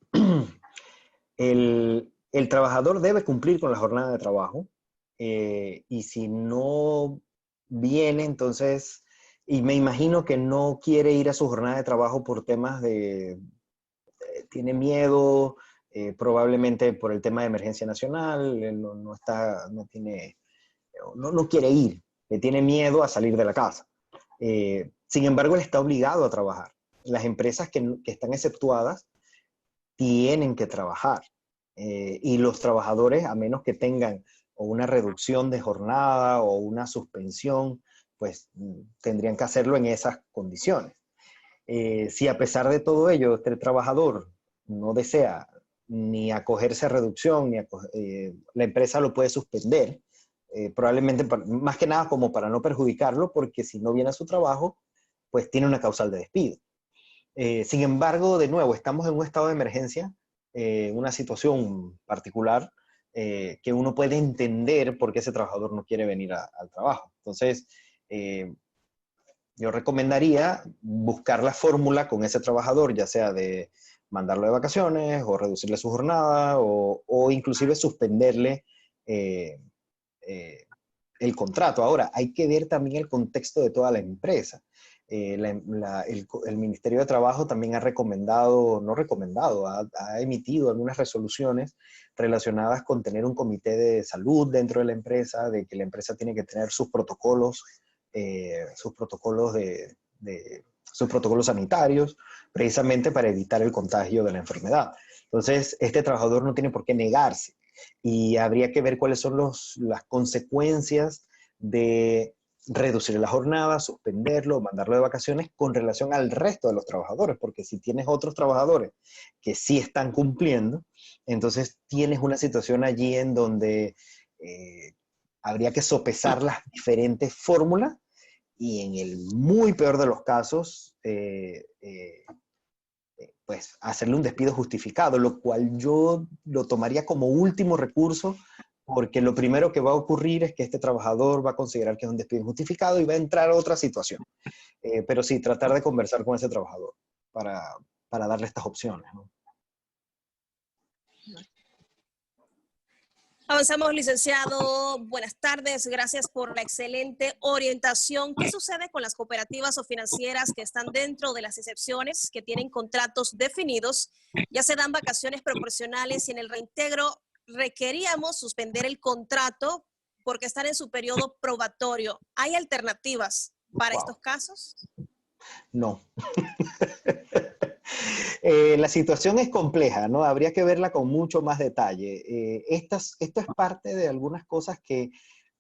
trabajador debe cumplir con la jornada de trabajo, y si no viene, entonces, y me imagino que no quiere ir a su jornada de trabajo por temas tiene miedo, probablemente por el tema de emergencia nacional, él no está, no tiene, no quiere ir, tiene miedo a salir de la casa. Sin embargo, él está obligado a trabajar. Las empresas que están exceptuadas tienen que trabajar. Y los trabajadores, a menos que tengan o una reducción de jornada o una suspensión, pues tendrían que hacerlo en esas condiciones. Si a pesar de todo ello, este trabajador no desea ni acogerse a reducción, la empresa lo puede suspender probablemente más que nada como para no perjudicarlo, porque si no viene a su trabajo, pues tiene una causal de despido. Sin embargo, de nuevo, estamos en un estado de emergencia, una situación particular, que uno puede entender por qué ese trabajador no quiere venir al trabajo. Entonces, yo recomendaría buscar la fórmula con ese trabajador, ya sea de mandarlo de vacaciones o reducirle su jornada o inclusive suspenderle eh, eh, el contrato. Ahora, hay que ver también el contexto de toda la empresa. El Ministerio de Trabajo también ha recomendado, no recomendado, ha emitido algunas resoluciones relacionadas con tener un comité de salud dentro de la empresa, de que la empresa tiene que tener sus protocolos, sus protocolos sanitarios, precisamente para evitar el contagio de la enfermedad. Entonces, este trabajador no tiene por qué negarse y habría que ver cuáles son las consecuencias de reducir la jornada, suspenderlo, mandarlo de vacaciones con relación al resto de los trabajadores, porque si tienes otros trabajadores que sí están cumpliendo, entonces tienes una situación allí en donde habría que sopesar las diferentes fórmulas y en el muy peor de los casos, pues hacerle un despido justificado, lo cual yo lo tomaría como último recurso, porque lo primero que va a ocurrir es que este trabajador va a considerar que es un despido injustificado y va a entrar a otra situación. Pero sí, tratar de conversar con ese trabajador para darle estas opciones, ¿no? Avanzamos, licenciado. Buenas tardes. Gracias por la excelente orientación. ¿Qué sucede con las cooperativas o financieras que están dentro de las excepciones, que tienen contratos definidos? Ya se dan vacaciones proporcionales y en el reintegro requeríamos suspender el contrato porque están en su periodo probatorio. ¿Hay alternativas para Wow. estos casos? No. La situación es compleja, ¿no? Habría que verla con mucho más detalle. Esto es parte de algunas cosas que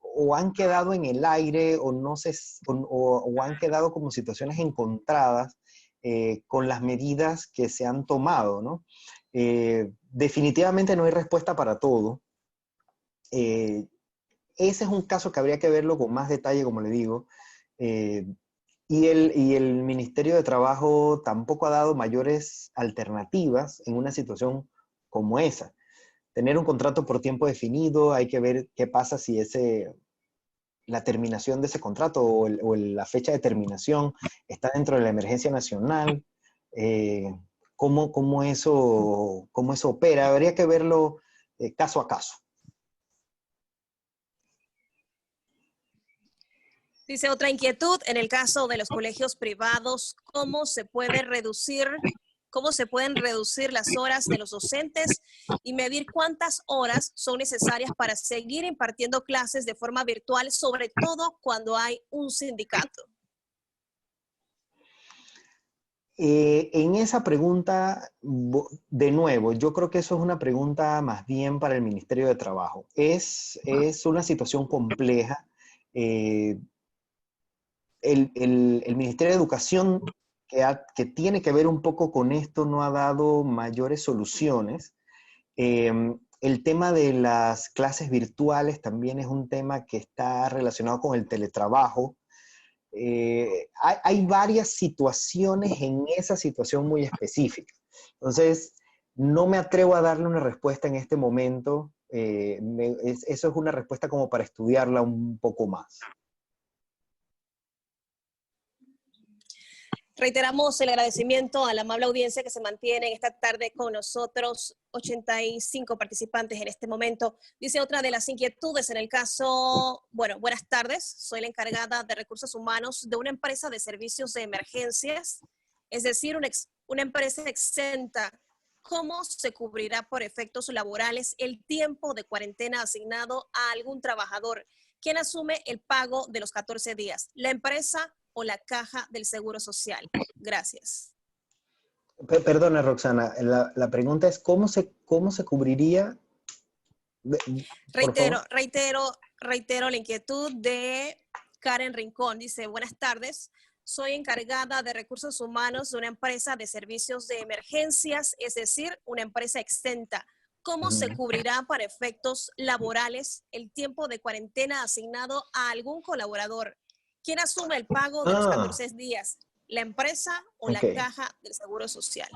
o han quedado en el aire o, no se, o han quedado como situaciones encontradas con las medidas que se han tomado, ¿no? Definitivamente no hay respuesta para todo. Ese es un caso que habría que verlo con más detalle, como le digo. Eh, y el Ministerio de Trabajo tampoco ha dado mayores alternativas en una situación como esa. Tener un contrato por tiempo definido, hay que ver qué pasa si la terminación de ese contrato o la fecha de terminación está dentro de la emergencia nacional. ¿Cómo eso opera? Habría que verlo caso a caso. Dice otra inquietud, en el caso de los colegios privados, ¿cómo se pueden reducir las horas de los docentes y medir cuántas horas son necesarias para seguir impartiendo clases de forma virtual, sobre todo cuando hay un sindicato? En esa pregunta, de nuevo, yo creo que eso es una pregunta más bien para el Ministerio de Trabajo. Es una situación compleja. Eh, el Ministerio de Educación, que tiene que ver un poco con esto, no ha dado mayores soluciones. El tema de las clases virtuales también es un tema que está relacionado con el teletrabajo. Hay varias situaciones en esa situación muy específica. Entonces, no me atrevo a darle una respuesta en este momento. Eso es una respuesta como para estudiarla un poco más. Reiteramos el agradecimiento a la amable audiencia que se mantiene esta tarde con nosotros, 85 participantes en este momento. Dice otra de las inquietudes en el caso, bueno, buenas tardes, soy la encargada de recursos humanos de una empresa de servicios de emergencias, es decir, una empresa exenta. ¿Cómo se cubrirá por efectos laborales el tiempo de cuarentena asignado a algún trabajador? ¿Quién asume el pago de los 14 días? ¿La empresa o la caja del Seguro Social? Gracias. Perdona, Roxana, la pregunta es, ¿cómo se cubriría? Por favor. Reitero la inquietud de Karen Rincón. Dice, buenas tardes. Soy encargada de recursos humanos de una empresa de servicios de emergencias, es decir, una empresa exenta. ¿Cómo se Ujú. cubrirá para efectos laborales el tiempo de cuarentena asignado a algún colaborador? ¿Quién asume el pago de los Ah, 14 días? ¿La empresa o la ok. caja del Seguro Social?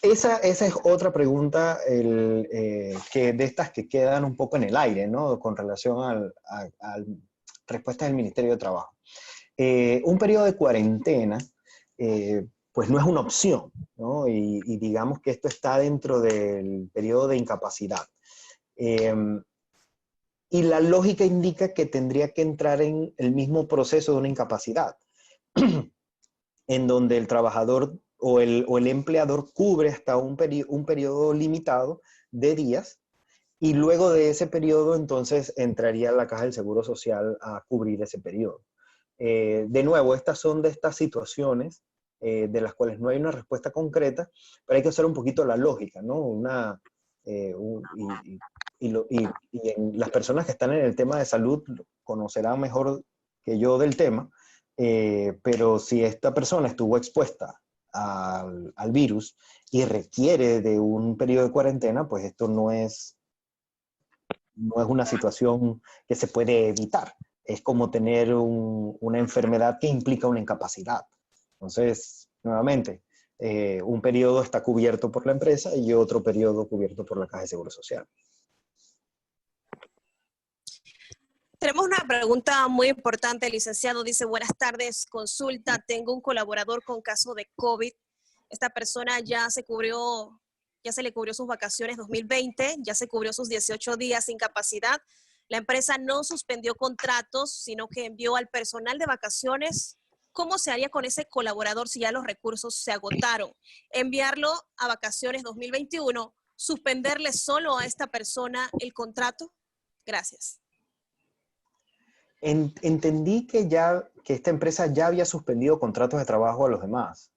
Esa es otra pregunta que de estas que quedan un poco en el aire, ¿no? Con relación a respuestas del Ministerio de Trabajo. Un periodo de cuarentena, pues no es una opción, ¿no? Y digamos que esto está dentro del periodo de incapacidad. Eh, y la lógica indica que tendría que entrar en el mismo proceso de una incapacidad, en donde el trabajador o el empleador cubre hasta un periodo limitado de días y luego de ese periodo entonces entraría la Caja del Seguro Social a cubrir ese periodo. De nuevo, estas son de estas situaciones de las cuales no hay una respuesta concreta, pero hay que hacer un poquito la lógica, ¿no? Las personas que están en el tema de salud conocerán mejor que yo del tema, pero si esta persona estuvo expuesta al virus y requiere de un periodo de cuarentena, pues esto no es una situación que se puede evitar. Es como tener una enfermedad que implica una incapacidad. Entonces, nuevamente, un periodo está cubierto por la empresa y otro periodo cubierto por la Caja de Seguro Social. Tenemos una pregunta muy importante, el licenciado. Dice, buenas tardes, consulta, tengo un colaborador con caso de COVID. Esta persona ya se le cubrió sus vacaciones 2020, ya se cubrió sus 18 días de incapacidad. La empresa no suspendió contratos, sino que envió al personal de vacaciones. ¿Cómo se haría con ese colaborador si ya los recursos se agotaron? ¿Enviarlo a vacaciones 2021? ¿Suspenderle solo a esta persona el contrato? Gracias. Entendí que esta empresa ya había suspendido contratos de trabajo a los demás.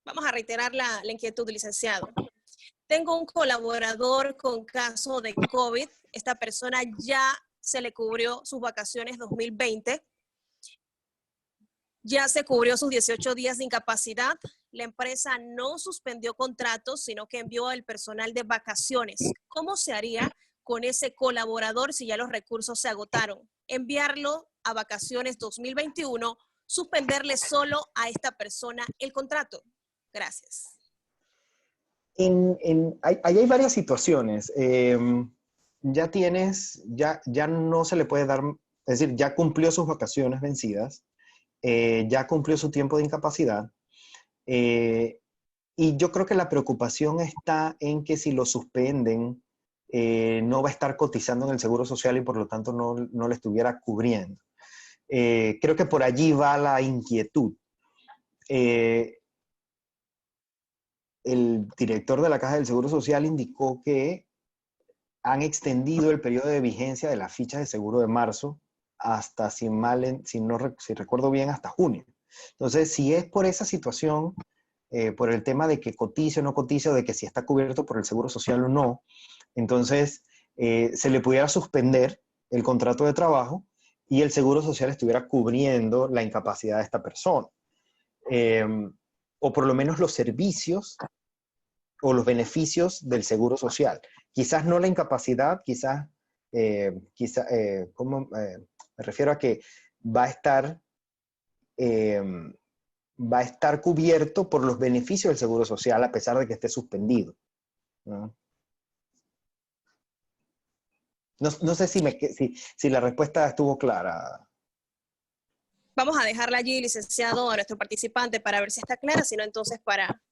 Vamos a reiterar la inquietud, licenciado. Tengo un colaborador con caso de COVID. Esta persona ya se le cubrió sus vacaciones 2020, ya se cubrió sus 18 días de incapacidad. La empresa no suspendió contratos, sino que envió al personal de vacaciones. ¿Cómo se haría con ese colaborador si ya los recursos se agotaron? Enviarlo a vacaciones 2021, suspenderle solo a esta persona el contrato. Gracias. Ahí hay varias situaciones. Ya no se le puede dar, es decir, ya cumplió sus vacaciones vencidas, ya cumplió su tiempo de incapacidad, eh, y yo creo que la preocupación está en que si lo suspenden, no va a estar cotizando en el Seguro Social y por lo tanto no le estuviera cubriendo. Creo que por allí va la inquietud. Eh, el director de la Caja del Seguro Social indicó que han extendido el periodo de vigencia de las fichas de seguro de marzo hasta, si recuerdo bien, hasta junio. Entonces, si es por esa situación, por el tema de que cotice o no cotice, o de que si está cubierto por el seguro social o no, entonces se le pudiera suspender el contrato de trabajo y el seguro social estuviera cubriendo la incapacidad de esta persona. Eh, o por lo menos los servicios o los beneficios del seguro social. Quizás no la incapacidad, me refiero a que va a estar, eh, va a estar cubierto por los beneficios del seguro social a pesar de que esté suspendido, ¿no? No sé si la respuesta estuvo clara. Vamos a dejarla allí, licenciado, a nuestro participante para ver si está clara, sino entonces para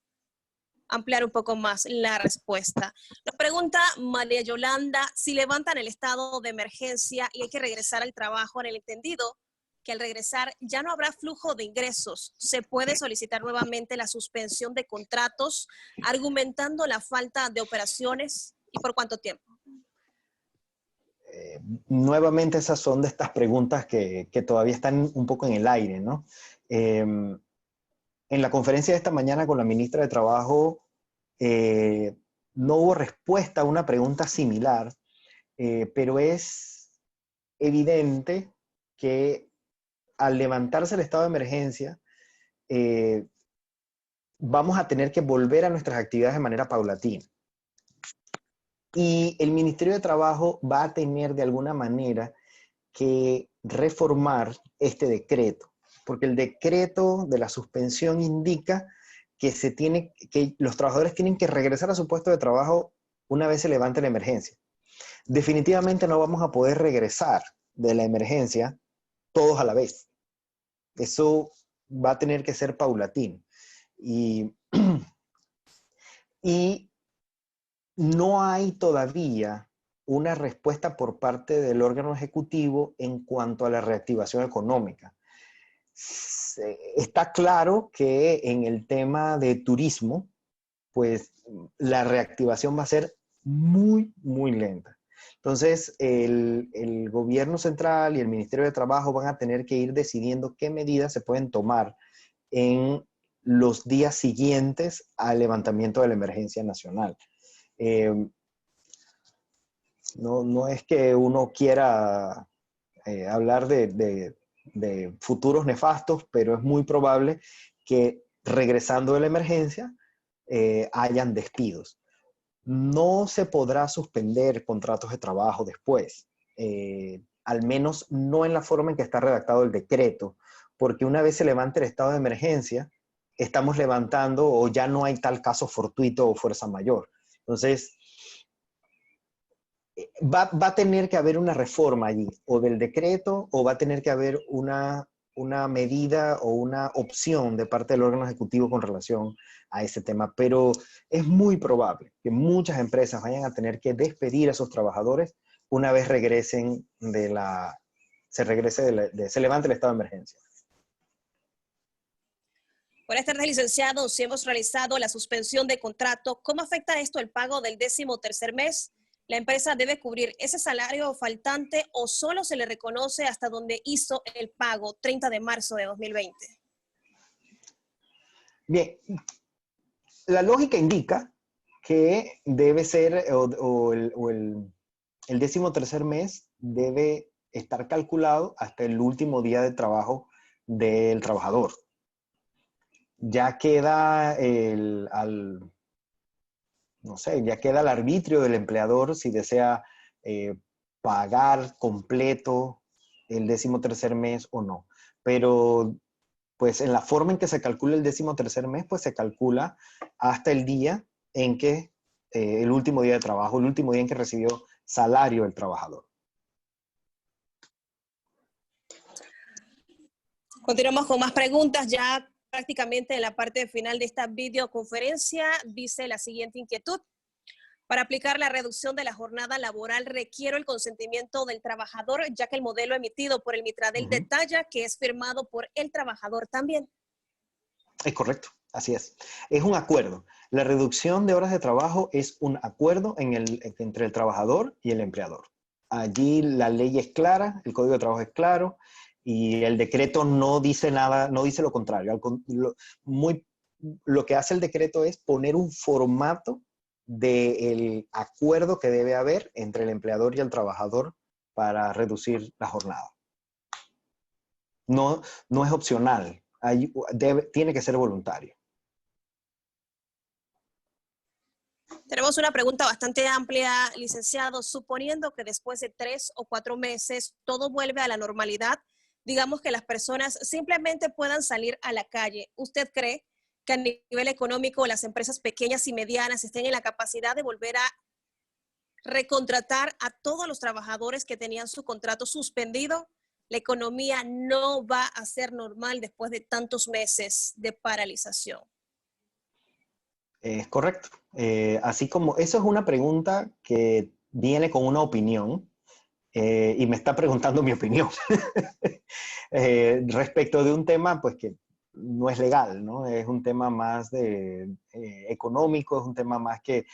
ampliar un poco más la respuesta. Nos pregunta María Yolanda, si levantan el estado de emergencia y hay que regresar al trabajo, en el entendido que al regresar ya no habrá flujo de ingresos, ¿se puede solicitar nuevamente la suspensión de contratos argumentando la falta de operaciones y por cuánto tiempo? Nuevamente esas son de estas preguntas que todavía están un poco en el aire, ¿no? En la conferencia de esta mañana con la ministra de Trabajo, no hubo respuesta a una pregunta similar, pero es evidente que al levantarse el estado de emergencia, vamos a tener que volver a nuestras actividades de manera paulatina. Y el Ministerio de Trabajo va a tener de alguna manera que reformar este decreto, porque el decreto de la suspensión indica que los trabajadores tienen que regresar a su puesto de trabajo una vez se levante la emergencia. Definitivamente no vamos a poder regresar de la emergencia todos a la vez. Eso va a tener que ser paulatino. Y, y no hay todavía una respuesta por parte del órgano ejecutivo en cuanto a la reactivación económica. Está claro que en el tema de turismo, pues la reactivación va a ser muy, muy lenta. Entonces, el gobierno central y el Ministerio de Trabajo van a tener que ir decidiendo qué medidas se pueden tomar en los días siguientes al levantamiento de la emergencia nacional. No es que uno quiera hablar de futuros nefastos, pero es muy probable que regresando de la emergencia hayan despidos. No se podrá suspender contratos de trabajo después, al menos no en la forma en que está redactado el decreto, porque una vez se levante el estado de emergencia, estamos levantando o ya no hay tal caso fortuito o fuerza mayor. Entonces, va a tener que haber una reforma allí, o del decreto, o va a tener que haber una medida o una opción de parte del órgano ejecutivo con relación a ese tema. Pero es muy probable que muchas empresas vayan a tener que despedir a sus trabajadores una vez regresen se levante el estado de emergencia. Buenas tardes, licenciado. Si hemos realizado la suspensión de contrato, ¿cómo afecta esto el pago del 13º mes? ¿La empresa debe cubrir ese salario faltante o solo se le reconoce hasta donde hizo el pago 30 de marzo de 2020? Bien, la lógica indica que debe ser, el 13º mes debe estar calculado hasta el último día de trabajo del trabajador. Ya queda no sé, ya queda al arbitrio del empleador si desea pagar completo el 13º mes o no. Pero pues en la forma en que se calcula el 13º mes, pues se calcula hasta el día en que, el último día de trabajo, el último día en que recibió salario el trabajador. Continuamos con más preguntas. Ya prácticamente en la parte final de esta videoconferencia dice la siguiente inquietud. Para aplicar la reducción de la jornada laboral requiero el consentimiento del trabajador, ya que el modelo emitido por el Mitradel detalla que es firmado por el trabajador también. Es correcto, así es. Es un acuerdo. La reducción de horas de trabajo es un acuerdo entre el trabajador y el empleador. Allí la ley es clara, el Código de Trabajo es claro y el decreto no dice nada, no dice lo contrario. Lo que hace el decreto es poner un formato del acuerdo que debe haber entre el empleador y el trabajador para reducir la jornada. No es opcional, tiene que ser voluntario. Tenemos una pregunta bastante amplia, licenciado. Suponiendo que después de 3 o 4 meses todo vuelve a la normalidad, digamos que las personas simplemente puedan salir a la calle, ¿usted cree que a nivel económico las empresas pequeñas y medianas estén en la capacidad de volver a recontratar a todos los trabajadores que tenían su contrato suspendido? La economía no va a ser normal después de tantos meses de paralización. Es correcto. Así como, eso es una pregunta que viene con una opinión y me está preguntando mi opinión respecto de un tema pues que no es legal, ¿no? Es un tema más económico, es un tema más que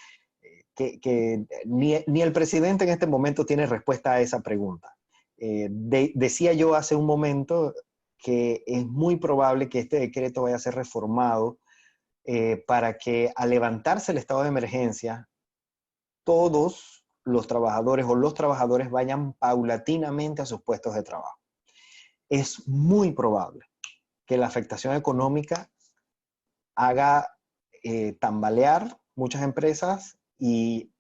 ni el presidente en este momento tiene respuesta a esa pregunta. Decía yo hace un momento que es muy probable que este decreto vaya a ser reformado para que al levantarse el estado de emergencia, todos los trabajadores o los trabajadores vayan paulatinamente a sus puestos de trabajo. Es muy probable que la afectación económica haga tambalear muchas empresas y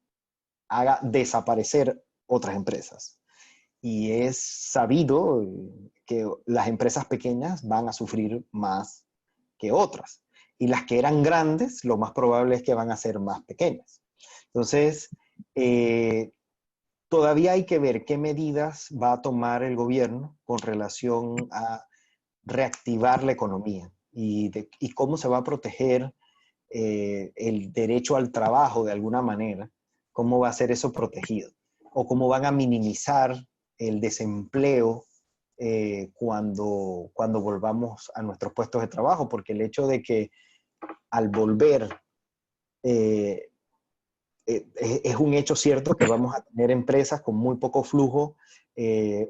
haga desaparecer otras empresas. Y es sabido que las empresas pequeñas van a sufrir más que otras. Y las que eran grandes, lo más probable es que van a ser más pequeñas. Entonces, todavía hay que ver qué medidas va a tomar el gobierno con relación a reactivar la economía y cómo se va a proteger el derecho al trabajo de alguna manera, cómo va a ser eso protegido, o cómo van a minimizar el desempleo cuando volvamos a nuestros puestos de trabajo, porque el hecho de que al volver es un hecho cierto que vamos a tener empresas con muy poco flujo,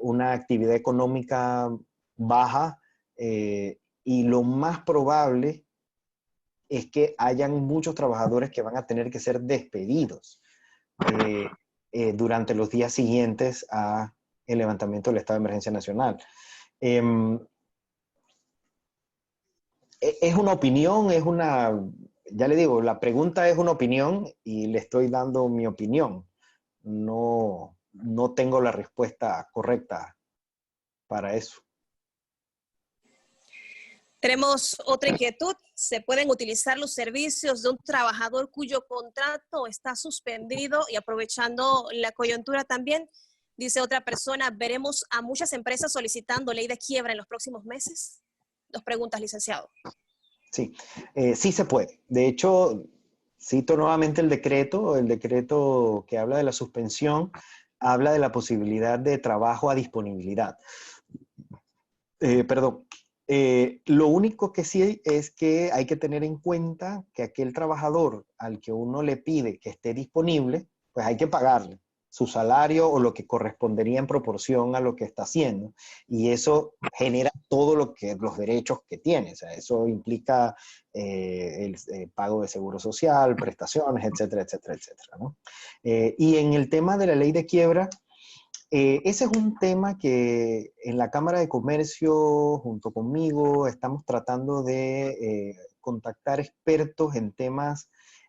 una actividad económica baja, y lo más probable es que hayan muchos trabajadores que van a tener que ser despedidos durante los días siguientes a el levantamiento del estado de emergencia nacional. Es una opinión, ya le digo, la pregunta es una opinión y le estoy dando mi opinión. No tengo la respuesta correcta para eso. Tenemos otra inquietud. ¿Se pueden utilizar los servicios de un trabajador cuyo contrato está suspendido? Y aprovechando la coyuntura también, dice otra persona, ¿veremos a muchas empresas solicitando ley de quiebra en los próximos meses? Dos preguntas, licenciado. Sí, sí se puede. De hecho, cito nuevamente el decreto que habla de la suspensión, habla de la posibilidad de trabajo a disponibilidad. Lo único que sí es que hay que tener en cuenta que aquel trabajador al que uno le pide que esté disponible, pues hay que pagarle su salario o lo que correspondería en proporción a lo que está haciendo. Y eso genera todo los derechos que tiene. O sea, eso implica el pago de seguro social, prestaciones, etcétera, etcétera, etcétera, ¿no? Y en el tema de la ley de quiebra, ese es un tema que en la Cámara de Comercio, junto conmigo, estamos tratando de contactar expertos en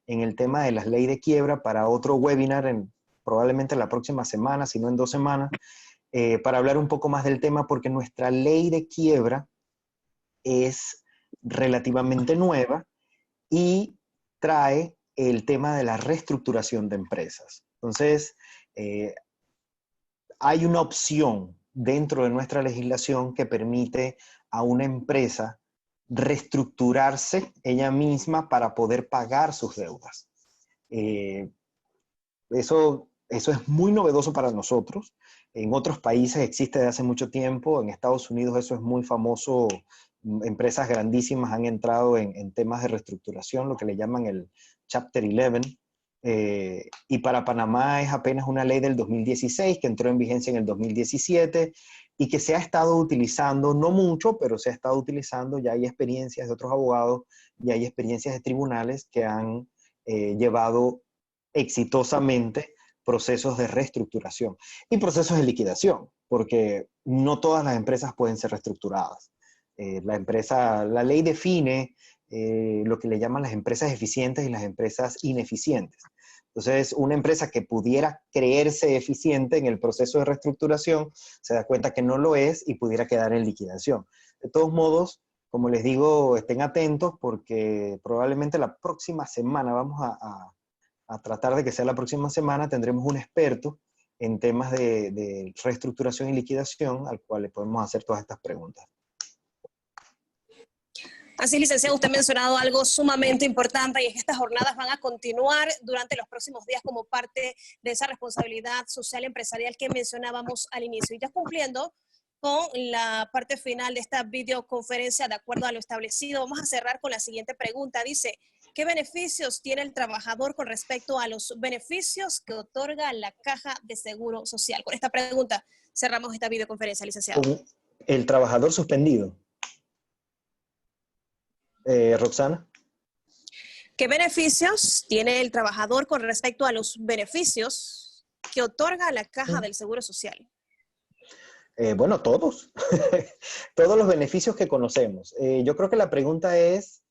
el tema de las leyes de quiebra para otro webinar probablemente la próxima semana, si no en 2 semanas, para hablar un poco más del tema, porque nuestra ley de quiebra es relativamente nueva y trae el tema de la reestructuración de empresas. Entonces, hay una opción dentro de nuestra legislación que permite a una empresa reestructurarse ella misma para poder pagar sus deudas. Eso es muy novedoso para nosotros. En otros países existe desde hace mucho tiempo. En Estados Unidos eso es muy famoso. Empresas grandísimas han entrado en temas de reestructuración, lo que le llaman el Chapter 11. Y para Panamá es apenas una ley del 2016 que entró en vigencia en el 2017 y que se ha estado utilizando, no mucho, pero se ha estado utilizando. Ya hay experiencias de otros abogados, ya hay experiencias de tribunales que han llevado exitosamente procesos de reestructuración y procesos de liquidación, porque no todas las empresas pueden ser reestructuradas. La ley define lo que le llaman las empresas eficientes y las empresas ineficientes. Entonces, una empresa que pudiera creerse eficiente en el proceso de reestructuración se da cuenta que no lo es y pudiera quedar en liquidación. De todos modos, como les digo, estén atentos porque probablemente la próxima semana vamos a tratar de que sea la próxima semana, tendremos un experto en temas de reestructuración y liquidación al cual le podemos hacer todas estas preguntas. Así, licenciado, usted ha mencionado algo sumamente importante y es que estas jornadas van a continuar durante los próximos días como parte de esa responsabilidad social empresarial que mencionábamos al inicio. Y ya cumpliendo con la parte final de esta videoconferencia de acuerdo a lo establecido, vamos a cerrar con la siguiente pregunta. Dice, ¿qué beneficios tiene el trabajador con respecto a los beneficios que otorga la Caja de Seguro Social? Con esta pregunta cerramos esta videoconferencia, licenciado. El trabajador suspendido. Roxana. ¿Qué beneficios tiene el trabajador con respecto a los beneficios que otorga la Caja del Seguro Social? Bueno, todos. Todos los beneficios que conocemos. Yo creo que la pregunta es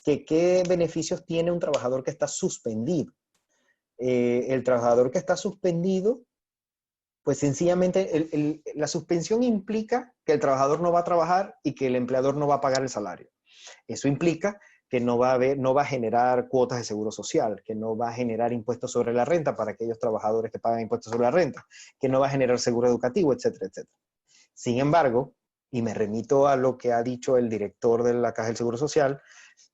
que qué beneficios tiene un trabajador que está suspendido. el trabajador que está suspendido, pues sencillamente la suspensión implica que el trabajador no va a trabajar y que el empleador no va a pagar el salario. Eso implica que no va a generar cuotas de seguro social, que no va a generar impuestos sobre la renta para aquellos trabajadores que pagan impuestos sobre la renta, que no va a generar seguro educativo, etcétera, etcétera. Sin embargo, y me remito a lo que ha dicho el director de la Caja del Seguro Social,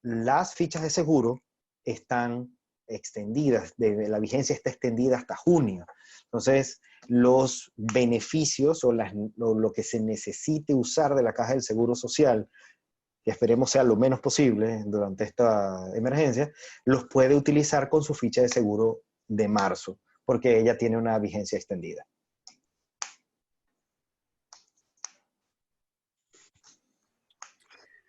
las fichas de seguro están extendidas, la vigencia está extendida hasta junio. Entonces, los beneficios o lo que se necesite usar de la Caja del Seguro Social, que esperemos sea lo menos posible durante esta emergencia, los puede utilizar con su ficha de seguro de marzo, porque ella tiene una vigencia extendida.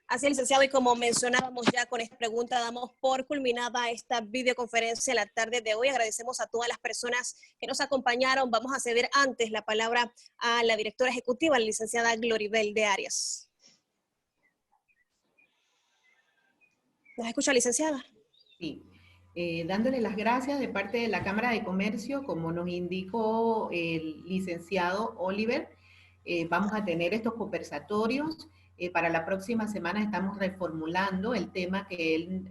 Así es, licenciado, y como mencionábamos ya con esta pregunta, damos por culminada esta videoconferencia en la tarde de hoy. Agradecemos a todas las personas que nos acompañaron. Vamos a ceder antes la palabra a la directora ejecutiva, la licenciada Gloribel de Arias. ¿Nos escucha, licenciada? Sí. Dándole las gracias de parte de la Cámara de Comercio, como nos indicó el licenciado Oliver, vamos a tener estos conversatorios. Para la próxima semana estamos reformulando el tema que él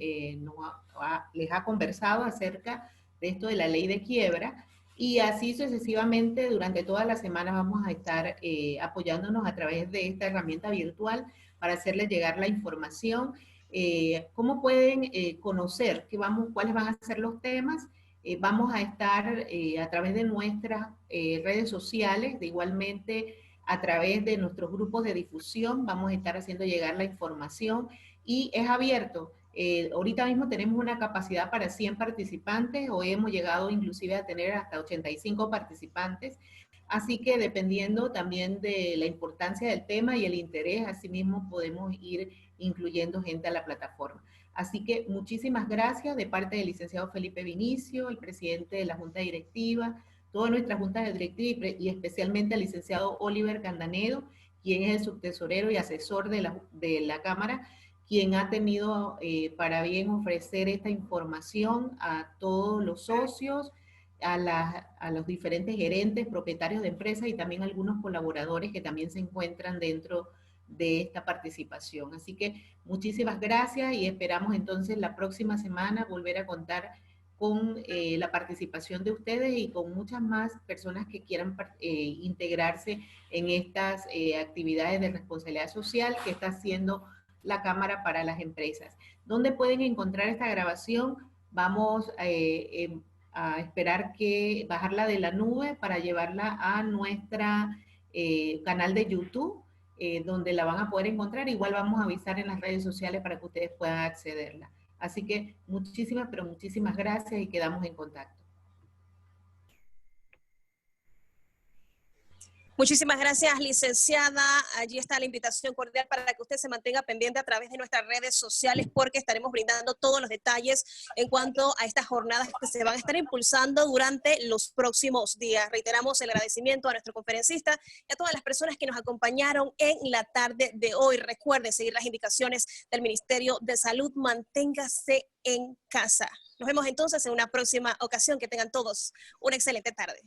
les ha conversado acerca de esto de la ley de quiebra, y así sucesivamente durante toda la semana vamos a estar apoyándonos a través de esta herramienta virtual para hacerles llegar la información. ¿Cómo pueden conocer cuáles van a ser los temas? Vamos a estar a través de nuestras redes sociales, de igualmente a través de nuestros grupos de difusión, vamos a estar haciendo llegar la información y es abierto. Ahorita mismo tenemos una capacidad para 100 participantes, hoy hemos llegado inclusive a tener hasta 85 participantes, así que dependiendo también de la importancia del tema y el interés, asimismo podemos ir incluyendo gente a la plataforma. Así que muchísimas gracias de parte del licenciado Felipe Vinicio, el presidente de la Junta Directiva, toda nuestra Junta Directiva y especialmente al licenciado Oliver Candanedo, quien es el subtesorero y asesor de la Cámara, quien ha tenido para bien ofrecer esta información a todos los socios, a los diferentes gerentes, propietarios de empresas y también a algunos colaboradores que también se encuentran dentro de esta participación. Así que muchísimas gracias y esperamos entonces la próxima semana volver a contar con la participación de ustedes y con muchas más personas que quieran integrarse en estas actividades de responsabilidad social que está haciendo la Cámara para las empresas. ¿Dónde pueden encontrar esta grabación? Vamos a esperar que bajarla de la nube para llevarla a nuestra canal de YouTube, donde la van a poder encontrar. Igual vamos a avisar en las redes sociales para que ustedes puedan accederla. Así que muchísimas, pero muchísimas gracias y quedamos en contacto. Muchísimas gracias, licenciada. Allí está la invitación cordial para que usted se mantenga pendiente a través de nuestras redes sociales porque estaremos brindando todos los detalles en cuanto a estas jornadas que se van a estar impulsando durante los próximos días. Reiteramos el agradecimiento a nuestro conferencista y a todas las personas que nos acompañaron en la tarde de hoy. Recuerde seguir las indicaciones del Ministerio de Salud. Manténgase en casa. Nos vemos entonces en una próxima ocasión. Que tengan todos una excelente tarde.